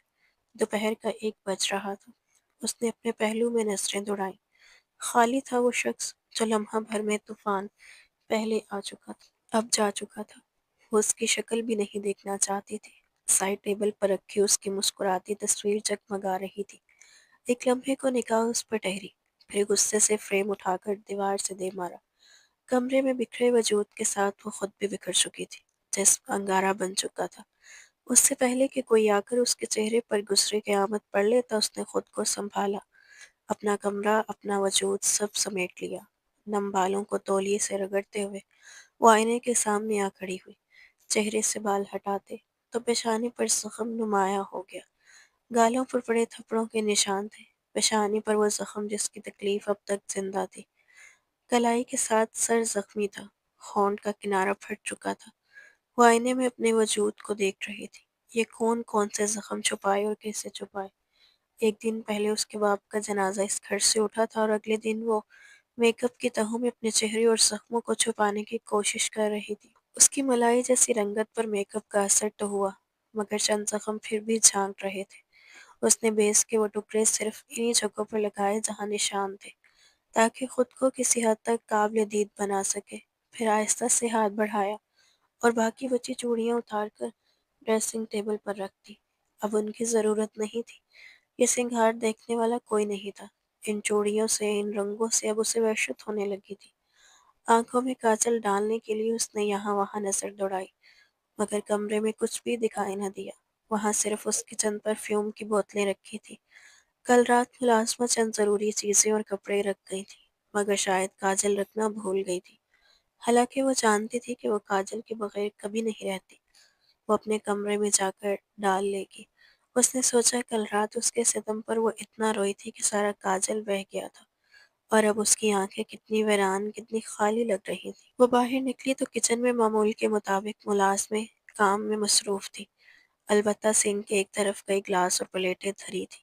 دوپہر کا 1 بج رہا تھا۔ اس نے اپنے پہلو میں نظریں دوڑائیں، خالی تھا وہ شخص جو لمحہ بھر میں طوفان پہلے آ چکا تھا، اب جا چکا تھا۔ وہ اس کی شکل بھی نہیں دیکھنا چاہتی تھی۔ سائڈ ٹیبل پر رکھی اس کی مسکراتی تصویر جگمگا رہی تھی، ایک لمحے کو نگاہ اس پر ٹھہری، پھر غصے سے فریم اٹھا کر دیوار سے دے مارا۔ کمرے میں بکھرے وجود کے ساتھ وہ خود بھی بکھر چکی تھی، جسم انگارہ بن چکا تھا۔ اس سے پہلے کہ کوئی آ کر اس کے چہرے پر گزری قیامت پڑھ لیتا، اس نے خود کو سنبھالا، اپنا کمرہ، اپنا وجود سب سمیٹ لیا۔ نم بالوں کو تولیے سے رگڑتے ہوئے وہ آئینے کے سامنے آ کھڑی ہوئی، چہرے سے بال ہٹاتے تو پیشانی پر زخم نمایاں ہو گیا، گالوں پر پڑے تھپڑوں کے نشان تھے، پیشانی پر وہ زخم جس کی تکلیف اب تک زندہ تھی، کلائی کے ساتھ سر زخمی تھا، ہونٹ کا کنارہ پھٹ چکا تھا۔ وہ آئینے میں اپنے وجود کو دیکھ رہی تھی، یہ کون سے زخم چھپائے اور کیسے چھپائے۔ ایک دن پہلے اس کے باپ کا جنازہ اس گھر سے اٹھا تھا اور اگلے دن وہ میک اپ کی تہوں میں اپنے چہرے اور زخموں کو چھپانے کی کوشش کر رہی تھی۔ اس کی ملائی جیسی رنگت پر میک اپ کا اثر تو ہوا، مگر چند زخم پھر بھی جھانک رہے تھے۔ اس نے بیس کے وہ ٹکڑے صرف انہی جگہوں پر لگائے جہاں نشان تھے، تاکہ خود کو کسی حد تک قابل دید بنا سکے۔ پھر آہستہ سے ہاتھ بڑھایا اور باقی بچی چوڑیاں اتار کر ڈریسنگ ٹیبل پر رکھ دی۔ اب ان کی ضرورت نہیں تھی، یہ سنگھار دیکھنے والا کوئی نہیں تھا۔ ان چوڑیوں سے، ان رنگوں سے اب اسے وحشت ہونے لگی تھی۔ آنکھوں میں کاجل ڈالنے کے لیے اس نے یہاں وہاں نظر دوڑائی، مگر کمرے میں کچھ بھی دکھائی نہ دیا۔ وہاں صرف اس کی چند پرفیوم کی بوتلیں رکھی تھی۔ کل رات ملازمہ چند ضروری چیزیں اور کپڑے رکھ گئی تھی، مگر شاید کاجل رکھنا بھول گئی تھی، حالانکہ وہ جانتی تھی کہ وہ کاجل کے بغیر کبھی نہیں رہتی۔ وہ اپنے کمرے میں جا کر ڈال لے گی۔ اس نے سوچا کل رات اس کے ستم پر وہ اتنا روئی تھی کہ سارا کاجل بہہ گیا تھا، اور اب اس کی آنکھیں کتنی ویران، کتنی خالی لگ رہی تھی۔ وہ باہر نکلی تو کچن میں معمول کے مطابق ملازمیں کام میں مصروف تھی، البتہ سنک کے ایک طرف کئی گلاس اور پلیٹیں دھری تھی۔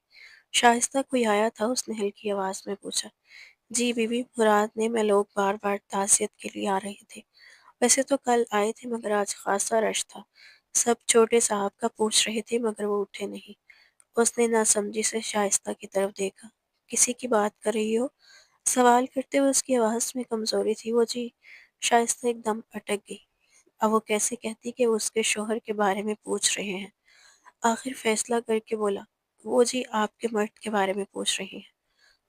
شائستہ کوئی آیا تھا؟ اس نے ہلکی آواز میں پوچھا۔ جی بی بی، مراد نے، میں لوگ بار بار تعزیت کے لیے آ رہے تھے۔ ویسے تو کل آئے تھے مگر آج خاصا رش تھا، سب چھوٹے صاحب کا پوچھ رہے تھے مگر وہ اٹھے نہیں۔ اس نے ناسمجھی سے شائستہ کی طرف دیکھا۔ کسی کی بات کر رہی ہو؟ سوال کرتے ہوئے اس کی آواز میں کمزوری تھی۔ وہ جی۔ شائستہ ایک دم اٹک گئی، اب وہ کیسے کہتی کہ وہ اس کے شوہر کے بارے میں پوچھ رہے ہیں۔ آخر فیصلہ کر کے بولا، وہ جی آپ کے مرد کے بارے میں پوچھ رہی ہیں۔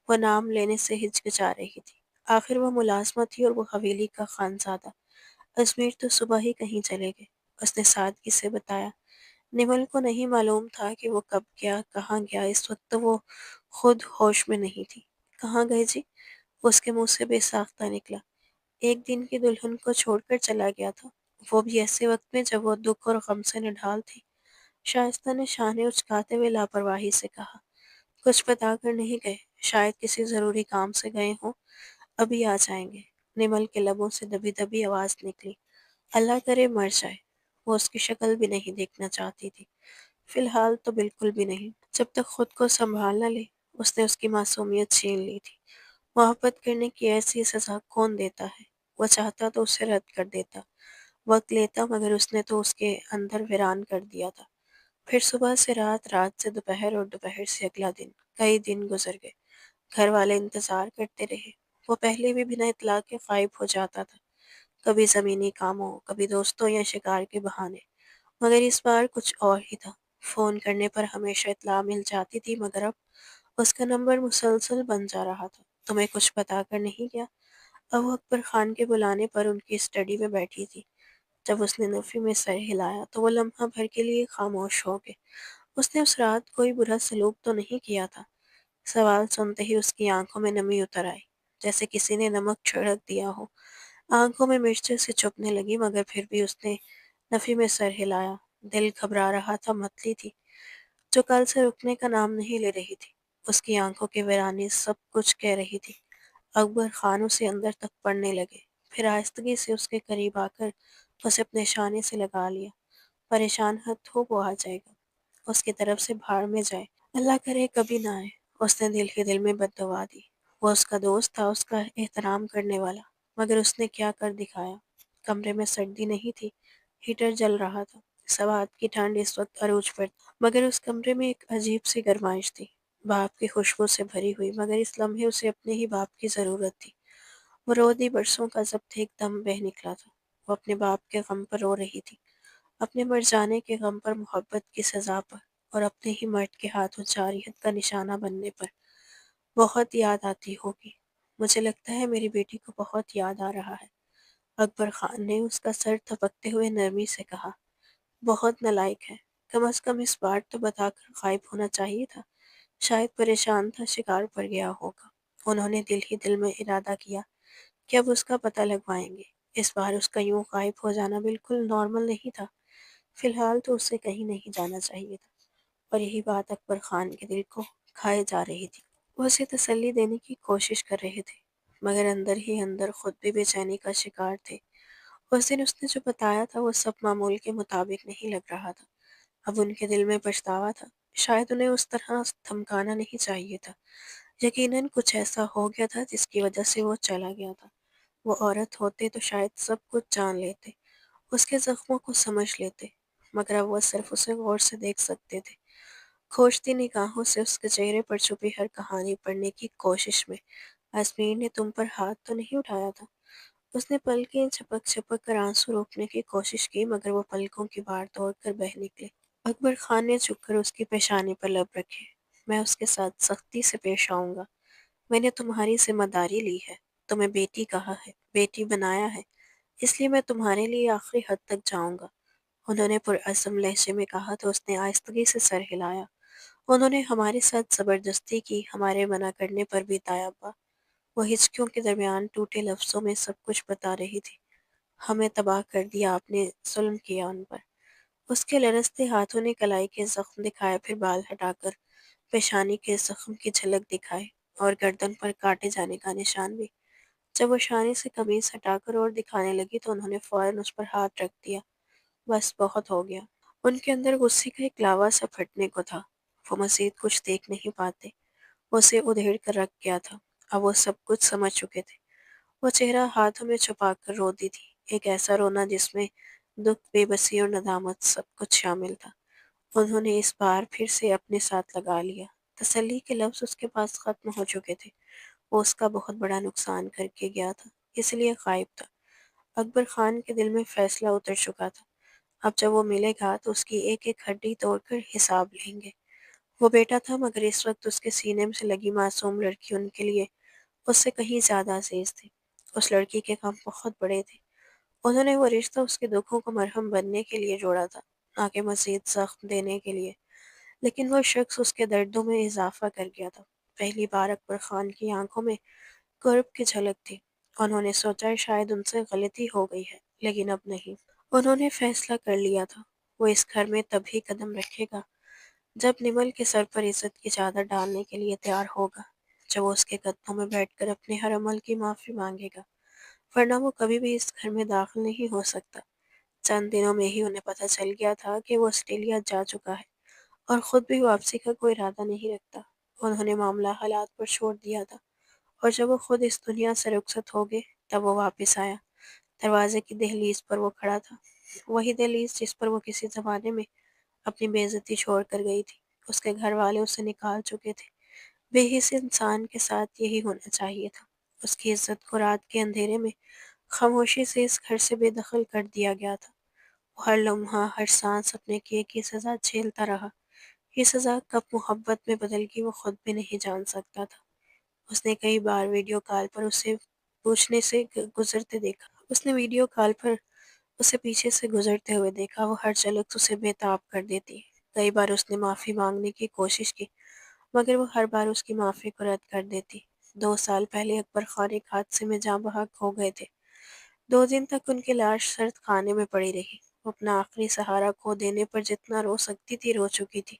وہ نام لینے سے ہچکچا رہی تھی، آخر وہ ملازمہ تھی اور وہ حویلی کا خانزادہ۔ ازمیر تو صبح ہی کہیں چلے گئے، اس نے سادگی سے بتایا۔ نمل کو نہیں معلوم تھا کہ وہ کب گیا، کہاں گیا، اس وقت تو وہ خود ہوش میں نہیں تھی۔ کہاں گئے جی؟ اس کے منہ سے بے ساختہ نکلا۔ ایک دن کی دلہن کو چھوڑ کر چلا گیا تھا، وہ بھی ایسے وقت میں جب وہ دکھ اور غم سے نڈھال تھی۔ شائستہ نے شانے اچکاتے ہوئے لاپرواہی سے کہا، کچھ بتا کر نہیں گئے؟ شاید کسی ضروری کام سے گئے ہوں، ابھی آ جائیں گے۔ نمل کے لبوں سے دبی دبی آواز نکلی، اللہ کرے مر جائے۔ وہ اس کی شکل بھی نہیں دیکھنا چاہتی تھی، فی الحال تو بالکل بھی نہیں۔ جب تک خود کو سنبھال نہ لے، اس نے اس کی معصومیت چھین لی تھی۔ محبت کرنے کی ایسی سزا کون دیتا ہے؟ وہ چاہتا تو اسے رد کر دیتا، وقت لیتا، مگر اس نے تو اس کے اندر ویران کر دیا تھا۔ پھر صبح سے رات، رات سے دوپہر اور دوپہر سے اگلا دن، کئی دن گزر گئے۔ گھر والے انتظار کرتے رہے۔ وہ پہلے بھی بنا اطلاع کے غائب ہو جاتا تھا، کبھی زمینی کاموں، کبھی دوستوں یا شکار کے بہانے، مگر اس بار کچھ اور ہی تھا۔ فون کرنے پر ہمیشہ اطلاع مل جاتی تھی، مگر اب اس کا نمبر مسلسل بن جا رہا تھا۔ تمہیں کچھ بتا کر نہیں گیا؟ اب وہ اکبر خان کے بلانے پر ان کی اسٹڈی میں بیٹھی تھی۔ جب اس نے نفی میں سر ہلایا تو وہ لمحہ بھر کے لیے خاموش ہو گئے۔ اس نے اس رات کوئی برا سلوک تو نہیں کیا تھا؟ سوال سنتے ہی اس کی آنکھوں میں نمی اتر آئی، جیسے کسی نے نمک چھڑک دیا ہو۔ آنکھوں میں مرچیں سے چپنے لگی، مگر پھر بھی اس نے نفی میں سر ہلایا۔ دل گھبرا رہا تھا، متلی تھی جو کل سے رکنے کا نام نہیں لے رہی تھی۔ اس کی آنکھوں کی ویرانی سب کچھ کہہ رہی تھی۔ اکبر خان اسے اندر تک پڑھنے لگے، پھر آہستگی سے اس کے قریب آ کر اسے اپنے شانے سے لگا لیا۔ پریشان حد ہو، وہ آ جائے گا، اس کی طرف سے بھاڑ میں جائے، اللہ کرے کبھی نہ آئے۔ اس نے دل ہی دل میں بد دعا دی۔ وہ اس کا دوست تھا، اس کا احترام کرنے والا، مگر اس نے کیا کر دکھایا؟ کمرے میں سردی نہیں تھی، ہیٹر جل رہا تھا، سوات کی ٹھنڈ اس وقت عروج پر تھی، مگر اس کمرے میں ایک عجیب سی گرمائش تھی، باپ کی خوشبو سے بھری ہوئی، مگر اس لمحے اسے اپنے ہی باپ کی ضرورت تھی۔ وہ رودی برسوں کا ضبط ایک دم بہہ نکلا تھا۔ وہ اپنے باپ کے غم پر رو رہی تھی، اپنے مر جانے کے غم پر، محبت کی سزا پر، اور اپنے ہی مرد کے ہاتھوں جارحیت کا نشانہ بننے پر۔ بہت یاد آتی ہوگی، مجھے لگتا ہے میری بیٹی کو بہت یاد آ رہا ہے، اکبر خان نے اس کا سر تھپکتے ہوئے نرمی سے کہا۔ بہت نالائق ہے، کم از کم اس بار تو بتا کر غائب ہونا چاہیے تھا۔ شاید پریشان تھا، شکار پر گیا ہوگا۔ انہوں نے دل ہی دل میں ارادہ کیا کہ اب اس کا پتہ لگوائیں گے۔ اس بار اس کا یوں غائب ہو جانا بالکل نارمل نہیں تھا۔ فی الحال تو اسے کہیں نہیں جانا چاہیے تھا، اور یہی بات اکبر خان کے دل کو کھائے جا رہی تھی۔ وہ اسے تسلی دینے کی کوشش کر رہے تھے، مگر اندر ہی اندر خود بھی بے چینی کا شکار تھے۔ اس دن اس نے جو بتایا تھا وہ سب معمول کے مطابق نہیں لگ رہا تھا۔ اب ان کے دل میں پچھتاوا تھا، شاید انہیں اس طرح دھمکانا نہیں چاہیے تھا۔ یقیناً کچھ ایسا ہو گیا تھا جس کی وجہ سے وہ چلا گیا تھا۔ وہ عورت ہوتے تو شاید سب کچھ جان لیتے، اس کے زخموں کو سمجھ لیتے، مگر اب وہ صرف اسے غور سے دیکھ سکتے تھے، کھوجتی نگاہوں سے اس کے چہرے پر چھپی ہر کہانی پڑھنے کی کوشش میں۔ آسمین نے تم پر ہاتھ تو نہیں اٹھایا تھا؟ اس نے پلکیں چھپک چھپک کر آنسو روکنے کی کوشش کی، مگر وہ پلکوں کی بار توڑ کر بہہ نکلے۔ اکبر خان نے جھک کر اس کی پیشانی پر لب رکھے۔ میں اس کے ساتھ سختی سے پیش آؤں گا، میں نے تمہاری ذمہ داری لی ہے، تمہیں بیٹی کہا ہے، بیٹی بنایا ہے، اس لیے میں تمہارے لیے آخری حد تک جاؤں گا۔ انہوں نے پرعزم لہجے میں کہا تو اس نے آہستگی سے سر ہلایا۔ انہوں نے ہمارے ساتھ زبردستی کی، ہمارے منع کرنے پر بھی طیبہ۔ وہ ہچکیوں کے درمیان ٹوٹے لفظوں میں سب کچھ بتا رہی تھی۔ ہمیں تباہ کر دیا آپ نے، ظلم کیا ان پر۔ اس کے لرزتے ہاتھوں نے کلائی کے زخم دکھائے، پھر بال ہٹا کر پیشانی کے زخم کی جھلک دکھائی، اور گردن پر کاٹے جانے کا نشان بھی۔ جب وہ شانے سے قمیص ہٹا کر اور دکھانے لگی تو انہوں نے فوراً اس پر ہاتھ رکھ دیا۔ بس بہت ہو گیا۔ ان کے اندر غصے کا ایک لاوا سا پھٹنے کو تھا، وہ مزید کچھ دیکھ نہیں پاتے۔ وہ اسے ادھیڑ کر رکھ گیا تھا، اب وہ سب کچھ سمجھ چکے تھے۔ وہ چہرہ ہاتھوں میں چھپا کر روتی تھی، ایک ایسا رونا جس میں دکھ، بے بسی اور ندامت سب کچھ شامل تھا۔ انہوں نے اس بار پھر سے اپنے ساتھ لگا لیا۔ تسلی کے لفظ اس کے پاس ختم ہو چکے تھے۔ وہ اس کا بہت بڑا نقصان کر کے گیا تھا، اس لیے غائب تھا۔ اکبر خان کے دل میں فیصلہ اتر چکا تھا، اب جب وہ ملے گا تو اس کی ایک ایک ہڈی توڑ کر حساب لیں گے۔ وہ بیٹا تھا، مگر اس وقت اس کے سینے سے لگی معصوم لڑکی ان کے لیے اس سے کہیں زیادہ عزیز تھی۔ اس لڑکی کے غم بہت بڑے تھے۔ انہوں نے وہ رشتہ اس کے دکھوں کو مرہم بننے کے لیے جوڑا تھا، نہ کہ مزید زخم دینے کے لیے، لیکن وہ شخص اس کے دردوں میں اضافہ کر گیا تھا۔ پہلی بار اکبر خان کی آنکھوں میں قرب کی جھلک تھی۔ انہوں نے سوچا شاید ان سے غلطی ہو گئی ہے، لیکن اب نہیں۔ انہوں نے فیصلہ کر لیا تھا، وہ اس گھر میں تبھی قدم رکھے گا جب نمل کے سر پر عزت کی چادر ڈالنے کے لیے تیار ہوگا۔ جب وہ اس کے قدموں میں بیٹھ کر اپنے ہر عمل کی معافی مانگے گا، ورنہ وہ کبھی بھی اس گھر میں داخل نہیں ہو سکتا۔ چند دنوں میں ہی انہیں پتہ چل گیا تھا کہ وہ آسٹریلیا جا چکا ہے اور خود بھی واپسی کا کوئی ارادہ نہیں رکھتا۔ انہوں نے معاملہ حالات پر چھوڑ دیا تھا، اور جب وہ خود اس دنیا سے رخصت ہو گئے تب وہ واپس آیا۔ دروازے کی دہلیز پر وہ کھڑا تھا، وہی دہلیز جس پر وہ کسی زمانے میں اپنی بے عزتی چھوڑ کر گئی تھی۔ اس کے گھر والے اسے نکال چکے تھے۔ بے حس انسان کے ساتھ یہی ہونا چاہیے تھا۔ اس کی عزت کو رات کے اندھیرے میں خاموشی سے اس گھر سے بے دخل کر دیا گیا تھا۔ وہ ہر لمحہ، ہر سانس اپنے کیے کی سزا جھیلتا رہا۔ یہ سزا کب محبت میں بدل گئی وہ خود بھی نہیں جان سکتا تھا۔ اس نے کئی بار ویڈیو کال پر اسے پوچھنے سے گزرتے دیکھا۔ اس نے ویڈیو کال پر اسے پیچھے سے گزرتے ہوئے دیکھا۔ وہ ہر جھلک اسے بے تاب کر دیتی۔ کئی بار اس نے معافی مانگنے کی کوشش کی، مگر وہ ہر بار اس کی معافی کو رد کر دیتی۔ 2 سال پہلے اکبر خان ایک حادثے میں جاں بحق ہو گئے تھے۔ 2 دن تک ان کی لاش سرد خانے میں پڑی رہی۔ وہ اپنا آخری سہارا کھو دینے پر جتنا رو سکتی تھی رو چکی تھی۔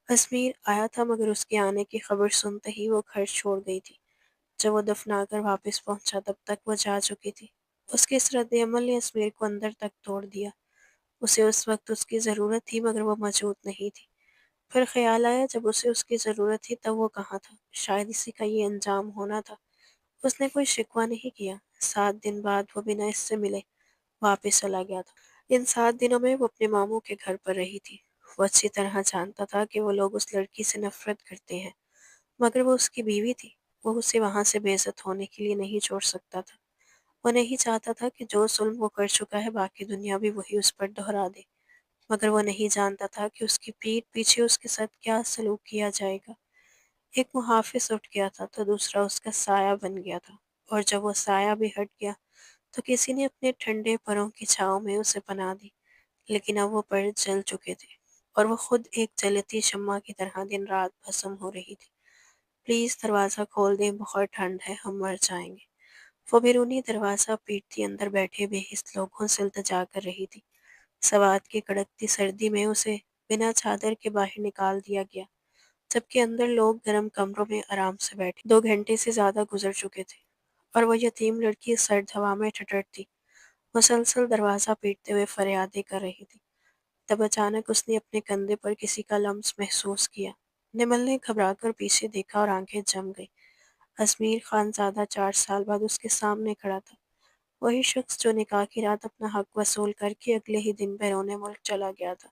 اسمیر آیا تھا، مگر اس کے آنے کی خبر سنتے ہی وہ گھر چھوڑ گئی تھی۔ جب وہ دفنا کر واپس پہنچا تب تک وہ جا چکی تھی۔ اس کے اس رد عمل نے اسمیر کو اندر تک توڑ دیا۔ اسے اس وقت اس کی ضرورت تھی، مگر وہ موجود نہیں تھی۔ پھر خیال آیا جب اسے اس کی ضرورت تھی تب وہ کہاں تھا؟ شاید اسی کا یہ انجام ہونا تھا۔ اس نے کوئی شکوہ نہیں کیا۔ 7 دن بعد وہ بنا اس سے ملے واپس چلا گیا تھا۔ ان 7 دنوں میں وہ اپنے ماموں کے گھر پر رہی تھی۔ وہ اچھی طرح جانتا تھا کہ وہ لوگ اس لڑکی سے نفرت کرتے ہیں، مگر وہ اس کی بیوی تھی۔ وہ اسے وہاں سے بے عزت ہونے کے لیے نہیں چھوڑ سکتا تھا۔ وہ نہیں چاہتا تھا کہ جو ظلم وہ کر چکا ہے باقی دنیا بھی وہی اس پر دہرا دے، مگر وہ نہیں جانتا تھا کہ اس کی پیٹھ پیچھے اس کے ساتھ کیا سلوک کیا جائے گا۔ ایک محافظ اٹھ گیا تھا تو دوسرا اس کا سایہ بن گیا تھا، اور جب وہ سایہ بھی ہٹ گیا تو کسی نے اپنے ٹھنڈے پروں کی چھاؤں میں اسے پناہ دی۔ لیکن اب وہ پر جل چکے تھے، اور وہ خود ایک جلتی شمع کی طرح دن رات بھسم ہو رہی تھی۔ پلیز دروازہ کھول دیں، بہت ٹھنڈ ہے، ہم مر جائیں گے۔ وہ بیرونی دروازہ پیٹتی اندر بیٹھے بے حس لوگوں سے التجا کر رہی تھی۔ سوات کی کڑکتی سردی میں اسے بنا چادر کے باہر نکال دیا گیا، جبکہ اندر لوگ گرم کمروں میں آرام سے بیٹھے 2 گھنٹے سے زیادہ گزر چکے تھے، اور وہ یتیم لڑکی سرد ہوا میں ٹھٹرتی مسلسل دروازہ پیٹتے ہوئے فریادیں کر رہی تھی۔ تب اچانک اس نے اپنے کندھے پر کسی کا لمس محسوس کیا۔ نمل نے گھبرا کر پیچھے دیکھا اور آنکھیں جم گئی۔ اسمیر خان زادہ 4 سال بعد اس کے سامنے کھڑا تھا، وہی شخص جو نکاح کی رات اپنا حق وصول کر کے اگلے ہی دن بیرون ملک چلا گیا تھا،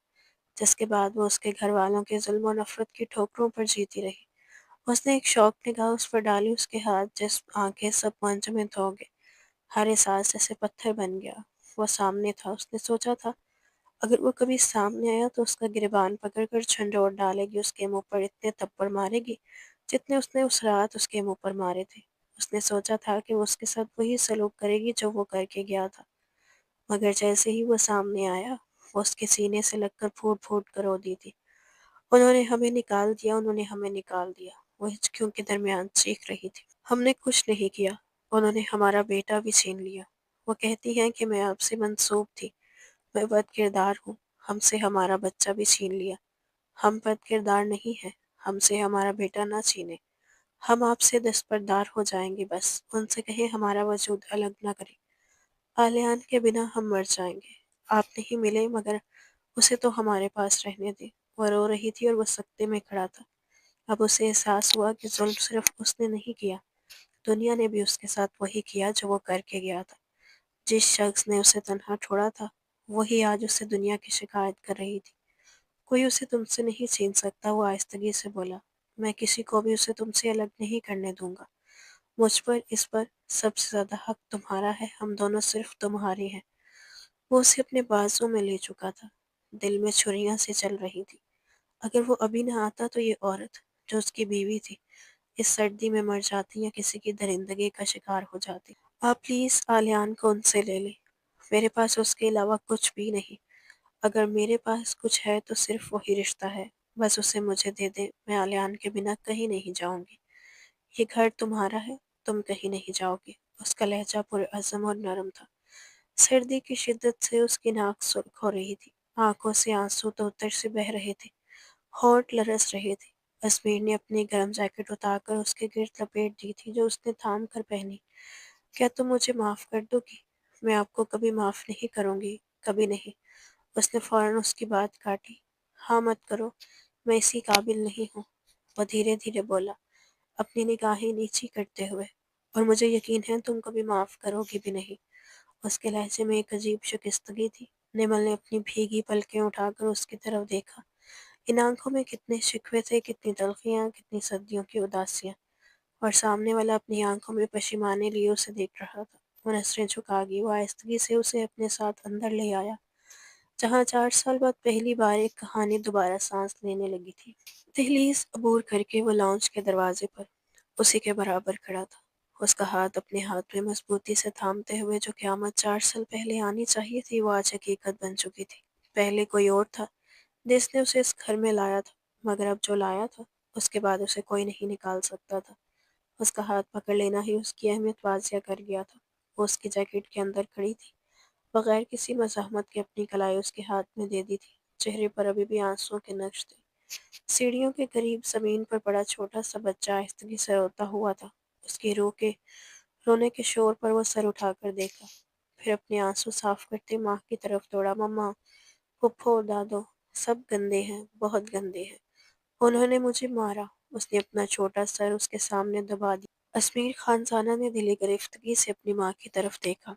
جس کے بعد وہ اس کے گھر والوں کے ظلم و نفرت کی ٹھوکروں پر جیتی رہی۔ اس نے ایک شوق نگاہ اس پر ڈالی، اس کے ہاتھ، جسم، آنکھیں سب منجمد ہو گئے۔ ہر احساس جیسے پتھر بن گیا۔ وہ سامنے تھا، اس نے سوچا تھا اگر وہ کبھی سامنے آیا تو اس کا گریبان پکڑ کر جھنجھوڑ ڈالے گی، اس کے منہ پر اتنے تھپڑ مارے گی جتنے اس نے اس رات اس کے منہ پر مارے تھے۔ اس نے سوچا تھا کہ وہ اس کے ساتھ وہی سلوک کرے گی جو وہ کر کے گیا تھا، مگر جیسے ہی وہ سامنے آیا وہ اس کے سینے سے لگ کر پھوٹ پھوٹ کر رو دی تھی۔ انہوں نے ہمیں نکال دیا، انہوں نے ہمیں نکال دیا، وہ ہچکیوں کے درمیان چیخ رہی تھی۔ ہم نے کچھ نہیں کیا، انہوں نے ہمارا بیٹا بھی چھین لیا۔ وہ کہتی ہیں کہ میں آپ سے منسوب تھی، میں بد کردار ہوں، ہم سے ہمارا بچہ بھی چھین لیا۔ ہم بد کردار نہیں ہیں، ہم سے ہمارا بیٹا نہ چھینے، ہم آپ سے دستبردار ہو جائیں گے، بس ان سے کہیں ہمارا وجود الگ نہ کریں، آلیان کے بنا ہم مر جائیں گے۔ آپ نہیں ملے، مگر اسے تو ہمارے پاس رہنے دیں۔ وہ رو رہی تھی اور وہ سکتے میں کھڑا تھا۔ اب اسے احساس ہوا کہ ظلم صرف اس نے نہیں کیا، دنیا نے بھی اس کے ساتھ وہی کیا جو وہ کر کے گیا تھا۔ جس شخص نے اسے تنہا چھوڑا تھا وہی آج اسے دنیا کی شکایت کر رہی تھی۔ کوئی اسے تم سے نہیں چھین سکتا، وہ آہستگی سے بولا۔ میں کسی کو بھی اسے تم سے الگ نہیں کرنے دوں گا۔ مجھ پر، اس پر سب سے زیادہ حق تمہارا ہے، ہم دونوں صرف تمہارے ہیں۔ وہ اسے اپنے بازو میں لے چکا تھا، دل میں چھریاں سے چل رہی تھی۔ اگر وہ ابھی نہ آتا تو یہ عورت جو اس کی بیوی تھی اس سردی میں مر جاتی یا کسی کی درندگی کا شکار ہو جاتی۔ آپ پلیز آلیان کو ان سے لے لیں، میرے پاس اس کے علاوہ کچھ بھی نہیں۔ اگر میرے پاس کچھ ہے تو صرف وہی رشتہ ہے، بس اسے مجھے دے دیں، میں آلیان کے بنا کہیں نہیں جاؤں گی۔ یہ گھر تمہارا ہے، تم کہیں نہیں جاؤ گے۔ اس کا لہجہ پرعزم اور نرم تھا۔ سردی کی شدت سے اس کی ناک سرخ ہو رہی تھی، آنکھوں سے آنسو تو اتر سے بہہ رہے تھے، ہونٹ لرز رہے تھے۔ اسمیر نے اپنی گرم جیکٹ اتار کر اس کے گرد لپیٹ دی تھی جو اس نے تھام کر پہنی۔ کیا تم مجھے معاف کر دو گی؟ میں آپ کو کبھی معاف نہیں کروں گی، کبھی نہیں۔ اس نے فوراً اس کی بات کاٹی۔ ہاں مت کرو، میں اسی قابل نہیں ہوں، وہ دھیرے دھیرے بولا، اپنی نگاہیں نیچی کرتے ہوئے، اور مجھے یقین ہے تم کبھی معاف کرو گی بھی نہیں۔ اس کے لہجے میں ایک عجیب شکستگی تھی۔ نمل نے اپنی بھیگی پلکیں اٹھا کر اس کی طرف دیکھا۔ ان آنکھوں میں کتنے شکوے تھے، کتنی تلخیاں، کتنی صدیوں کی اداسیاں، اور سامنے والا اپنی آنکھوں میں پشیمانے لیے اسے دیکھ رہا تھا۔ وہ نظریں جھکا گئی، وہ آہستگی سے اسے اپنے ساتھ اندر لے آیا، جہاں 4 سال بعد پہلی بار ایک کہانی دوبارہ سانس لینے لگی تھی۔ دہلیز عبور کر کے وہ لاؤنج کے دروازے پر اسی کے برابر کھڑا تھا، اس کا ہاتھ اپنے ہاتھ میں مضبوطی سے تھامتے ہوئے۔ جو قیامت 4 سال پہلے آنی چاہیے تھی وہ آج حقیقت بن چکی تھی۔ پہلے کوئی اور تھا جس نے اسے اس گھر میں لایا تھا، مگر اب جو لایا تھا اس کے بعد اسے کوئی نہیں نکال سکتا تھا۔ اس کا ہاتھ پکڑ لینا ہی اس کی اہمیت واضح کر گیا تھا۔ وہ اس کی جیکٹ کے اندر کھڑی تھی، بغیر کسی مزاحمت کے اپنی کلائی اس کے ہاتھ میں دے دی تھی۔ چہرے پر ابھی بھی آنسوؤں کے نقش تھے۔ سیڑھیوں کے قریب زمین پر پڑا چھوٹا سا بچہ آہستگی سے روتا ہوا تھا۔ اس کی رونے کے شور پر وہ سر اٹھا کر دیکھا، پھر اپنے آنسو صاف کرتے ماں کی طرف دوڑا۔ مما، پھپھو، دادو، سب گندے ہیں، بہت گندے ہیں، انہوں نے مجھے مارا۔ اس نے اپنا چھوٹا سر اس کے سامنے دبا دیا۔ اسمیر خانزانہ نے دلی گرفتگی سے اپنی ماں کی طرف دیکھا۔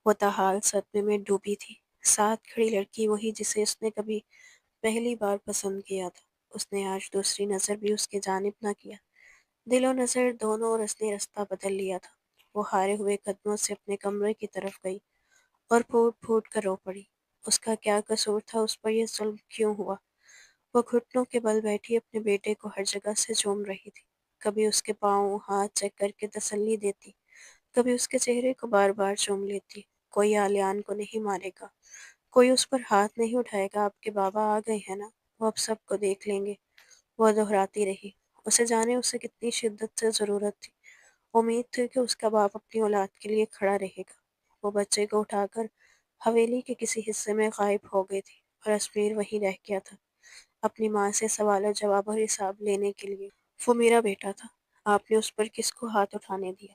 وہ تاحال صدمے میں ڈوبی تھی۔ ساتھ کھڑی لڑکی وہی جسے اس نے کبھی پہلی بار پسند کیا تھا، اس نے آج دوسری نظر بھی اس کی جانب نہ کیا۔ دل و نظر دونوں، اور اس نے رستہ بدل لیا تھا۔ وہ ہارے ہوئے قدموں سے اپنے کمرے کی طرف گئی اور پھوٹ پھوٹ کر رو پڑی۔ اس کا کیا قصور تھا؟ اس پر یہ ظلم کیوں ہوا؟ وہ گھٹنوں کے بل بیٹھی اپنے بیٹے کو ہر جگہ سے چوم رہی تھی، کبھی اس کے پاؤں ہاتھ چیک کر کے تسلی دیتی، کبھی اس کے چہرے کو بار بار چوم لیتی۔ کوئی آلیان کو نہیں مارے گا، کوئی اس پر ہاتھ نہیں اٹھائے گا، آپ کے بابا آ گئے ہیں نا، وہ اب سب کو دیکھ لیں گے، وہ دہراتی رہی۔ اسے جانے اسے کتنی شدت سے ضرورت تھی۔ امید تھی کہ اس کا باپ اپنی اولاد کے لیے کھڑا رہے گا۔ وہ بچے کو اٹھا کر حویلی کے کسی حصے میں غائب ہو گئی تھی، اور اسمیر وہیں رہ گیا تھا، اپنی ماں سے سوال و جواب اور حساب لینے کے لیے۔ وہ میرا بیٹا تھا، آپ نے اس پر کس کو ہاتھ اٹھانے دیا؟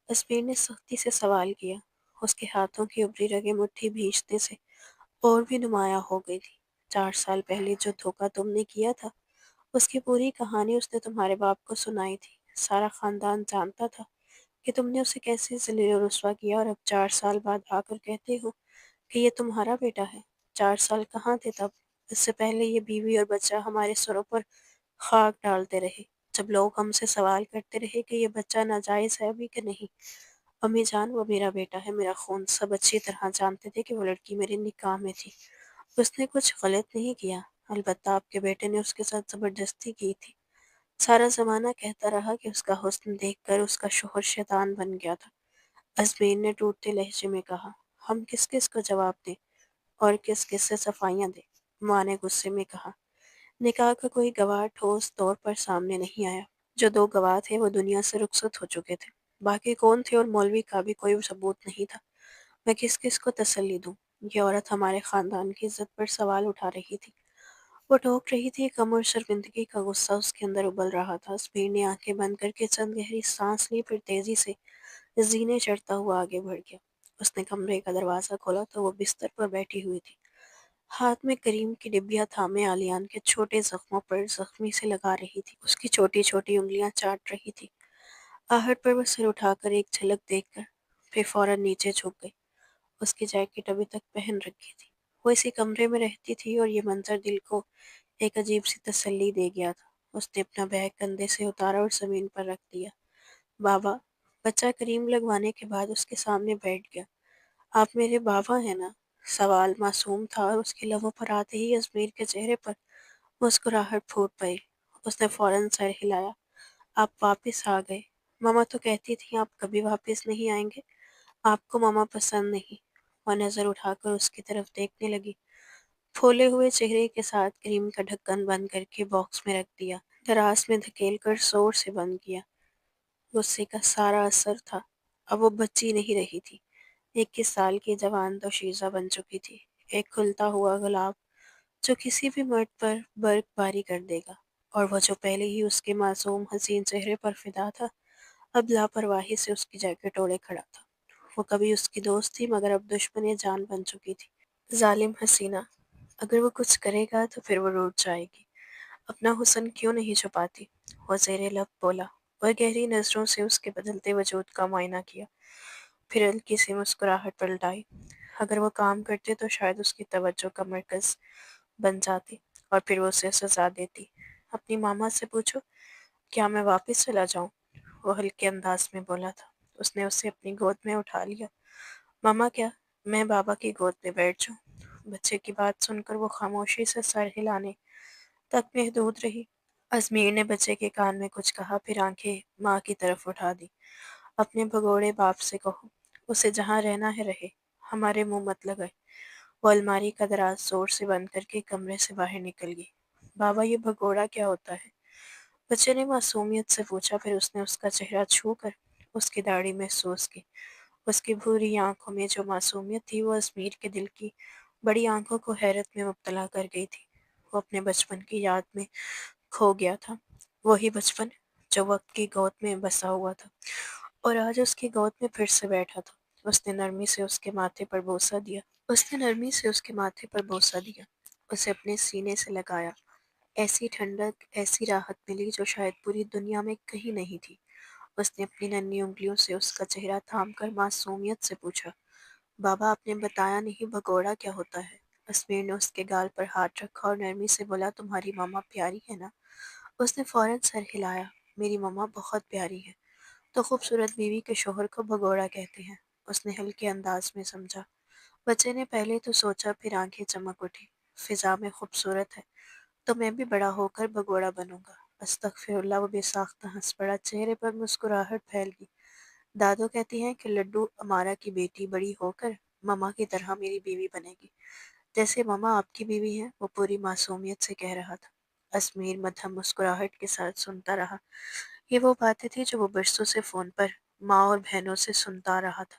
اسمیر نے سختی سے سوال کیا۔ اس کے ہاتھوں کی ابری رگیں مٹھی بھینچنے سے اور بھی نمایاں ہو گئی تھی۔ 4 سال پہلے جو دھوکہ تم نے کیا تھا، اس کی پوری کہانی اس نے تمہارے باپ کو سنائی تھی۔ سارا خاندان جانتا تھا کہ تم نے اسے کیسے ذلیل و رسوا کیا، اور اب 4 سال بعد آ کر کہتے ہو کہ یہ تمہارا بیٹا ہے۔ 4 سال کہاں تھے تب؟ اس سے پہلے یہ بیوی اور بچہ ہمارے سروں پر خاک ڈالتے رہے، جب لوگ ہم سے سوال کرتے رہے کہ یہ بچہ ناجائز ہے بھی کہ نہیں۔ امی جان، وہ میرا بیٹا ہے، میرا خون۔ سب اچھی طرح جانتے تھے کہ وہ لڑکی میرے نکاح میں تھی، اس نے کچھ غلط نہیں کیا، البتہ آپ کے بیٹے نے اس کے ساتھ زبردستی کی تھی۔ سارا زمانہ کہتا رہا کہ اس کا حسن دیکھ کر اس کا شوہر شیطان بن گیا تھا۔ ازمین نے ٹوٹتے لہجے میں کہا۔ ہم کس کس کو جواب دیں اور کس کس سے صفائیاں دیں؟ ماں نے غصے میں کہا۔ نکاح کا کوئی گواہ ٹھوس طور پر سامنے نہیں آیا۔ جو 2 گواہ تھے وہ دنیا سے رخصت ہو چکے تھے، باقی کون تھے؟ اور مولوی کا بھی کوئی ثبوت نہیں تھا۔ میں کس کس کو تسلی دوں؟ یہ عورت ہمارے خاندان کی عزت پر سوال اٹھا رہی تھی، وہ ٹوک رہی تھی۔ کم اور شرمندگی کا غصہ اس کے اندر ابل رہا تھا۔ اسمیر نے آنکھیں بند کر کے چند گہری سانس لی، پھر تیزی سے زینے چڑھتا ہوا آگے بڑھ گیا۔ اس نے کمرے کا دروازہ کھولا تو وہ بستر پر بیٹھی ہوئی تھی، ہاتھ میں کریم کی ڈبیاں تھامے آلیان کے چھوٹے زخموں پر زخمی سے لگا رہی تھی۔ اس کی چھوٹی چھوٹی انگلیاں چاٹ رہی تھی۔ آہٹ پر وہ سر اٹھا کر ایک جھلک دیکھ کر پھر فوراً نیچے جھک گئی۔ اس کی جیکٹ ابھی تک پہن رکھی تھی، وہ اسی کمرے میں رہتی تھی، اور یہ منظر دل کو ایک عجیب سی تسلی دے گیا تھا۔ اس نے اپنا بیگ کندھے سے اتارا اور زمین پر رکھ دیا۔ بابا، بچہ کریم لگوانے کے بعد اس کے سامنے بیٹھ گیا۔ آپ میرے بابا ہیں نا؟ سوال معصوم تھا، اور اس کے لبوں پر آتے ہی ازمیر کے چہرے پر مسکراہٹ پھوٹ پئی۔ اس نے فوراً سر ہلایا۔ آپ واپس آ گئے؟ ماما تو کہتی تھی آپ کبھی واپس نہیں آئیں گے، آپ کو ماما پسند نہیں۔ وہ نظر اٹھا کر اس کی طرف دیکھنے لگی۔ پھولے ہوئے چہرے کے ساتھ کریم کا ڈھکن بند کر کے باکس میں رکھ دیا، دراز میں دھکیل کر زور سے بند کیا۔ غصے کا سارا اثر تھا۔ اب وہ بچی نہیں رہی تھی، 21 سال کی جوان دوشیزہ بن چکی تھی، ایک کھلتا ہوا گلاب جو کسی بھی مرد پر برق باری کر دے گا۔ اور وہ جو پہلے ہی اس کے معصوم حسین چہرے پر فدا تھا، اب لاپرواہی سے اس کی جیکٹ اوڑھے کھڑا تھا۔ وہ کبھی اس کی دوست تھی مگر اب دشمن جان بن چکی تھی۔ ظالم حسینہ، اگر وہ کچھ کرے گا تو پھر وہ روٹ جائے گی۔ اپنا حسن کیوں نہیں چھپاتی؟ وہ زیر لب بولا اور گہری نظروں سے اس کے بدلتے وجود کا معائنہ کیا، پھر ہلکی سی مسکراہٹ پلٹائی۔ اگر وہ کام کرتے تو شاید اس کی توجہ کا مرکز بن جاتی اور پھر وہ اسے سزا دیتی۔ اپنی ماما سے پوچھو، کیا میں واپس چلا جاؤں؟ وہ ہلکے انداز میں بولا تھا۔ اس نے اسے اپنی گود میں اٹھا لیا۔ ماما کیا، میں بابا کی گود میں بیٹھ جاؤں؟ بچے کی بات سن کر وہ خاموشی سے سر ہلانے تک محدود رہی۔ ازمیر نے بچے کے کان میں کچھ کہا، پھر آنکھیں ماں کی طرف اٹھا دی۔ اپنے بھگوڑے باپ سے کہو، اسے جہاں رہنا ہے رہے، ہمارے منہ مت لگائے۔ وہ الماری کا دراز زور سے بند کر کے کمرے سے باہر نکل گئی۔ بابا، یہ بھگوڑا کیا ہوتا ہے؟ بچے نے معصومیت سے پوچھا، پھر اس نے اس کا چہرہ چھو کر اس کی داڑھی محسوس کی۔ اس کی بھوری آنکھوں میں جو معصومیت تھی وہ ازمیر کے دل کی بڑی آنکھوں کو حیرت میں مبتلا کر گئی تھی۔ وہ اپنے بچپن کی یاد میں کھو گیا تھا، وہی بچپن جو وقت کی گود میں بسا ہوا تھا اور آج اس کی گود میں پھر سے بیٹھا تھا۔ اس نے نرمی سے اس کے ماتھے پر بوسہ دیا۔ اسے اپنے سینے سے لگایا۔ ایسی ٹھنڈک، ایسی راحت ملی جو شاید پوری دنیا میں کہیں نہیں تھی۔ اس نے اپنی ننھی انگلیوں سے اس کا چہرہ تھام کر معصومیت سے پوچھا، بابا آپ نے بتایا نہیں بھگوڑا کیا ہوتا ہے؟ اسمیر نے اس کے گال پر ہاتھ رکھا اور نرمی سے بولا، تمہاری ماما پیاری ہے نا؟ اس نے فوراً سر ہلایا، میری ماما بہت پیاری ہے۔ تو خوبصورت بیوی کے شوہر کو بھگوڑا کہتے ہیں، اس نے ہلکے انداز میں سمجھا۔ بچے نے پہلے تو سوچا، پھر آنکھیں چمک اٹھی۔ فضا میں خوبصورت ہے تو میں بھی بڑا ہو کر بھگوڑا بنوں گا۔ استغفر اللہ، وہ بے ساختہ ہنس پڑا، چہرے پر مسکراہٹ پھیل گئی۔ دادو کہتی ہیں کہ لڈو امارا کی بیٹی بڑی ہو کر ماما کی طرح میری بیوی بنے گی، جیسے ماما آپ کی بیوی ہے، وہ پوری معصومیت سے کہہ رہا تھا۔ اسمیر مدھم مسکراہٹ کے ساتھ سنتا رہا۔ یہ وہ باتیں تھیں جو وہ برسوں سے فون پر ماں اور بہنوں سے سنتا رہا تھا۔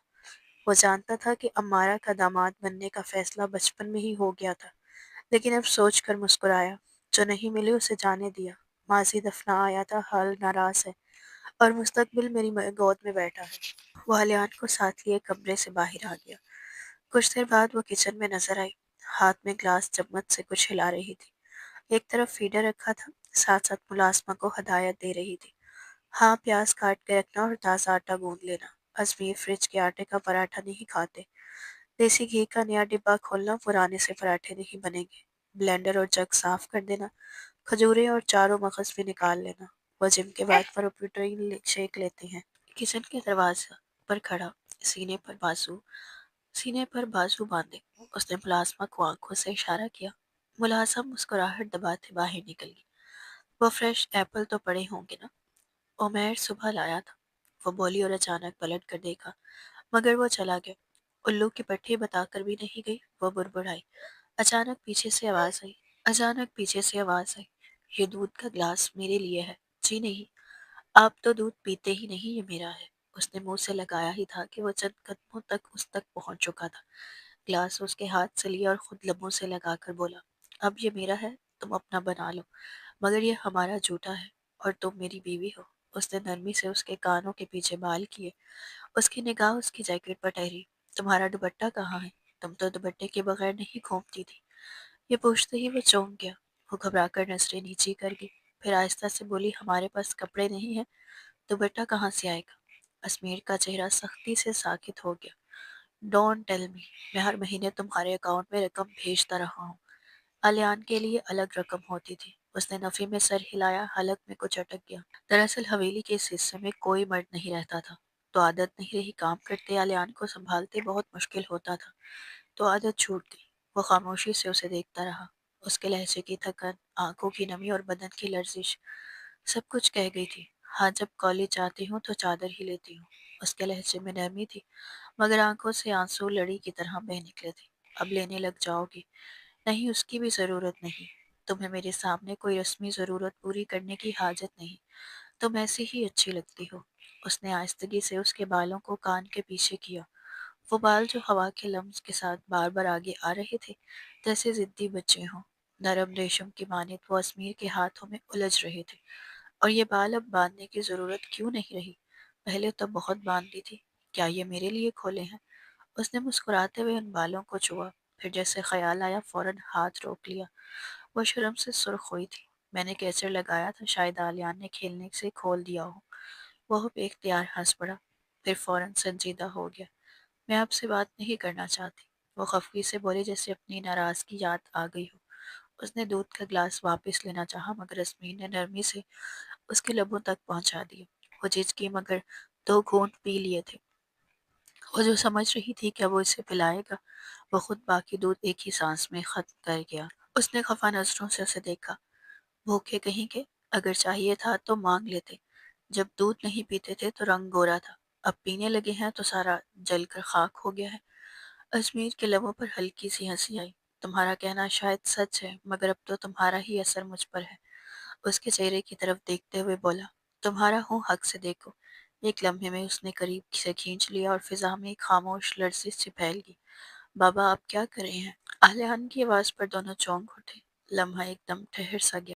وہ جانتا تھا کہ امارا کا داماد بننے کا فیصلہ بچپن میں ہی ہو گیا تھا، لیکن اب سوچ کر مسکرایا، جو نہیں ملی اسے جانے دیا۔ ماضی دفنا آیا تھا، حال ناراض ہے اور مستقبل میری گود میں بیٹھا ہے۔ وہ الیان کو ساتھ لیے کمرے سے باہر آ گیا۔ کچھ دیر بعد وہ کچن میں نظر آئی، ہاتھ میں گلاس چمچ سے کچھ ہلا رہی تھی۔ ایک طرف فیڈر رکھا تھا، ساتھ ساتھ ملازمہ کو ہدایت دے رہی تھی، ہاں پیاز کاٹ کے رکھنا اور تازہ آٹا گوندھ لینا، ازمیر فرج کے آٹے کا پراٹھا نہیں کھاتے، دیسی گھی کا نیا ڈبہ کھولنا، پرانے سے پراٹھے نہیں بنیں گے، بلینڈر اور جگ صاف کر دینا، کھجوریں اور چاروں مغز بھی نکال لینا، وہ جم کے بعد پروٹین شیک لیتے ہیں۔ کچن کے دروازے پر کھڑا، سینے پر بازو باندھے، اس نے ملازمہ کو آنکھوں سے اشارہ کیا۔ ملازم مسکراہٹ دباتے باہر نکل گئی۔ وہ فریش ایپل تو پڑے ہوں گے نا؟ عمیر صبح لایا تھا، وہ بولی اور اچانک پلٹ کر دیکھا، مگر وہ چلا گیا۔ الو کی پٹھی بتا کر بھی نہیں گئی، وہ بڑبڑائی۔ اچانک پیچھے سے آواز آئی، یہ دودھ کا گلاس میرے لیے ہے؟ جی نہیں، آپ تو دودھ پیتے ہی نہیں، یہ میرا ہے۔ اس نے منہ سے لگایا ہی تھا کہ وہ چند قدموں تک اس تک پہنچ چکا تھا۔ گلاس اس کے ہاتھ سے لیا اور خود لبوں سے لگا کر بولا، اب یہ میرا ہے، تم اپنا بنا لو، مگر یہ ہمارا جھوٹا ہے اور تم میری بیوی ہو۔ اس نے نرمی سے اس کے کانوں کے پیچھے بال کیے۔ اس کی نگاہ اس کی جیکٹ پر ٹھہری۔ تمہارا دوپٹہ کہاں ہے؟ تم تو دوپٹے کے بغیر نہیں گھومتی تھی۔ یہ پوچھتے ہی وہ چونک گیا۔ وہ گھبرا کر نظریں نیچی کر گئی، پھر آہستہ سے بولی، ہمارے پاس کپڑے نہیں ہیں، دوپٹہ کہاں سے آئے گا؟ اسمیر کا چہرہ سختی سے ساکت ہو گیا۔ ڈونٹ ٹیل می، میں ہر مہینے تمہارے اکاؤنٹ میں رقم بھیجتا رہا ہوں۔ الیان کے لیے الگ رقم ہوتی تھی۔ اس نے نفی میں سر ہلایا، حلق میں کچھ اٹک گیا۔ دراصل حویلی کے اس حصے میں کوئی مرد نہیں رہتا تھا، تو عادت نہیں رہی، کام کرتے الیان کو سنبھالتے بہت مشکل ہوتا تھا، تو عادت چھوٹ گئی۔ وہ خاموشی سے اسے دیکھتا رہا۔ اس کے لہجے کی تھکن، آنکھوں کی نمی اور بدن کی لرزش سب کچھ کہہ گئی تھی، ہاں جب کالج جاتی ہوں تو چادر ہی لیتی ہوں۔ اس کے لہجے میں نرمی تھی، مگر آنکھوں سے آنسو لڑی کی طرح بہہ نکلے تھے۔ اب لینے لگ جاؤ گی؟ نہیں، اس کی بھی ضرورت نہیں، تمہیں میرے سامنے کوئی رسمی ضرورت پوری کرنے کی حاجت نہیں، تم ایسی ہی اچھی لگتی ہو۔ اس نے آہستگی سے اس کے بالوں کو کان کے پیچھے کیا، وہ بال جو ہوا کے لمس کے ساتھ بار بار آگے آ رہے تھے، جیسے ضدی بچے ہوں۔ نرم ریشم کی مانند وہ اسمیر کے ہاتھوں میں الجھ رہے تھے۔ اور یہ بال اب باندھنے کی ضرورت کیوں نہیں رہی؟ پہلے تو بہت باندھ لی تھی۔ کیا یہ میرے لیے کھولے ہیں؟ اس نے مسکراتے ہوئے ان بالوں کو چھوا، پھر جیسے خیال آیا فوراً ہاتھ روک لیا۔ وہ شرم سے سرخ ہوئی تھی۔ میں نے کیسر لگایا تھا، شاید آلیان نے کھیلنے سے کھول دیا ہو۔ وہ بے اختیار ہنس پڑا، پھر فوراً سنجیدہ ہو گیا۔ میں آپ سے بات نہیں کرنا چاہتی، وہ خفگی سے بولے جیسے اپنی ناراضگی یاد آ گئی ہو۔ اس نے دودھ کا گلاس واپس لینا چاہا مگر اسمیر نے نرمی سے اس کے لبوں تک پہنچا دیا۔ وہ جھجکی مگر 2 گھونٹ پی لیے تھے۔ وہ جو سمجھ رہی تھی کہ وہ اسے پلائے گا، وہ خود باقی دودھ ایک ہی سانس میں ختم کر گیا۔ اس نے خفا نظروں سے اسے دیکھا۔ بھوکے کہیں کے، اگر چاہیے تھا تو مانگ لیتے۔ جب دودھ نہیں پیتے تھے تو رنگ گورا تھا، اب پینے لگے ہیں تو سارا جل کر خاک ہو گیا ہے۔ ازمیر کے لبوں پر ہلکی سی ہنسی آئی۔ تمہارا کہنا شاید سچ ہے مگر اب تو تمہارا ہی اثر مجھ پر ہے۔ اس کے چہرے کی طرف دیکھتے ہوئے بولا، تمہارا ہوں حق سے دیکھو۔ ایک لمحے میں اس نے قریب سے کھینچ لیا اور فضا میں ایک خاموش لرزش سے پھیل گئی۔ بابا آپ کیا کر رہے ہیں؟ اہلیان کی آواز پر دونوں چونک اٹھے۔ لمحہ ایک دم ٹھہر سا گیا۔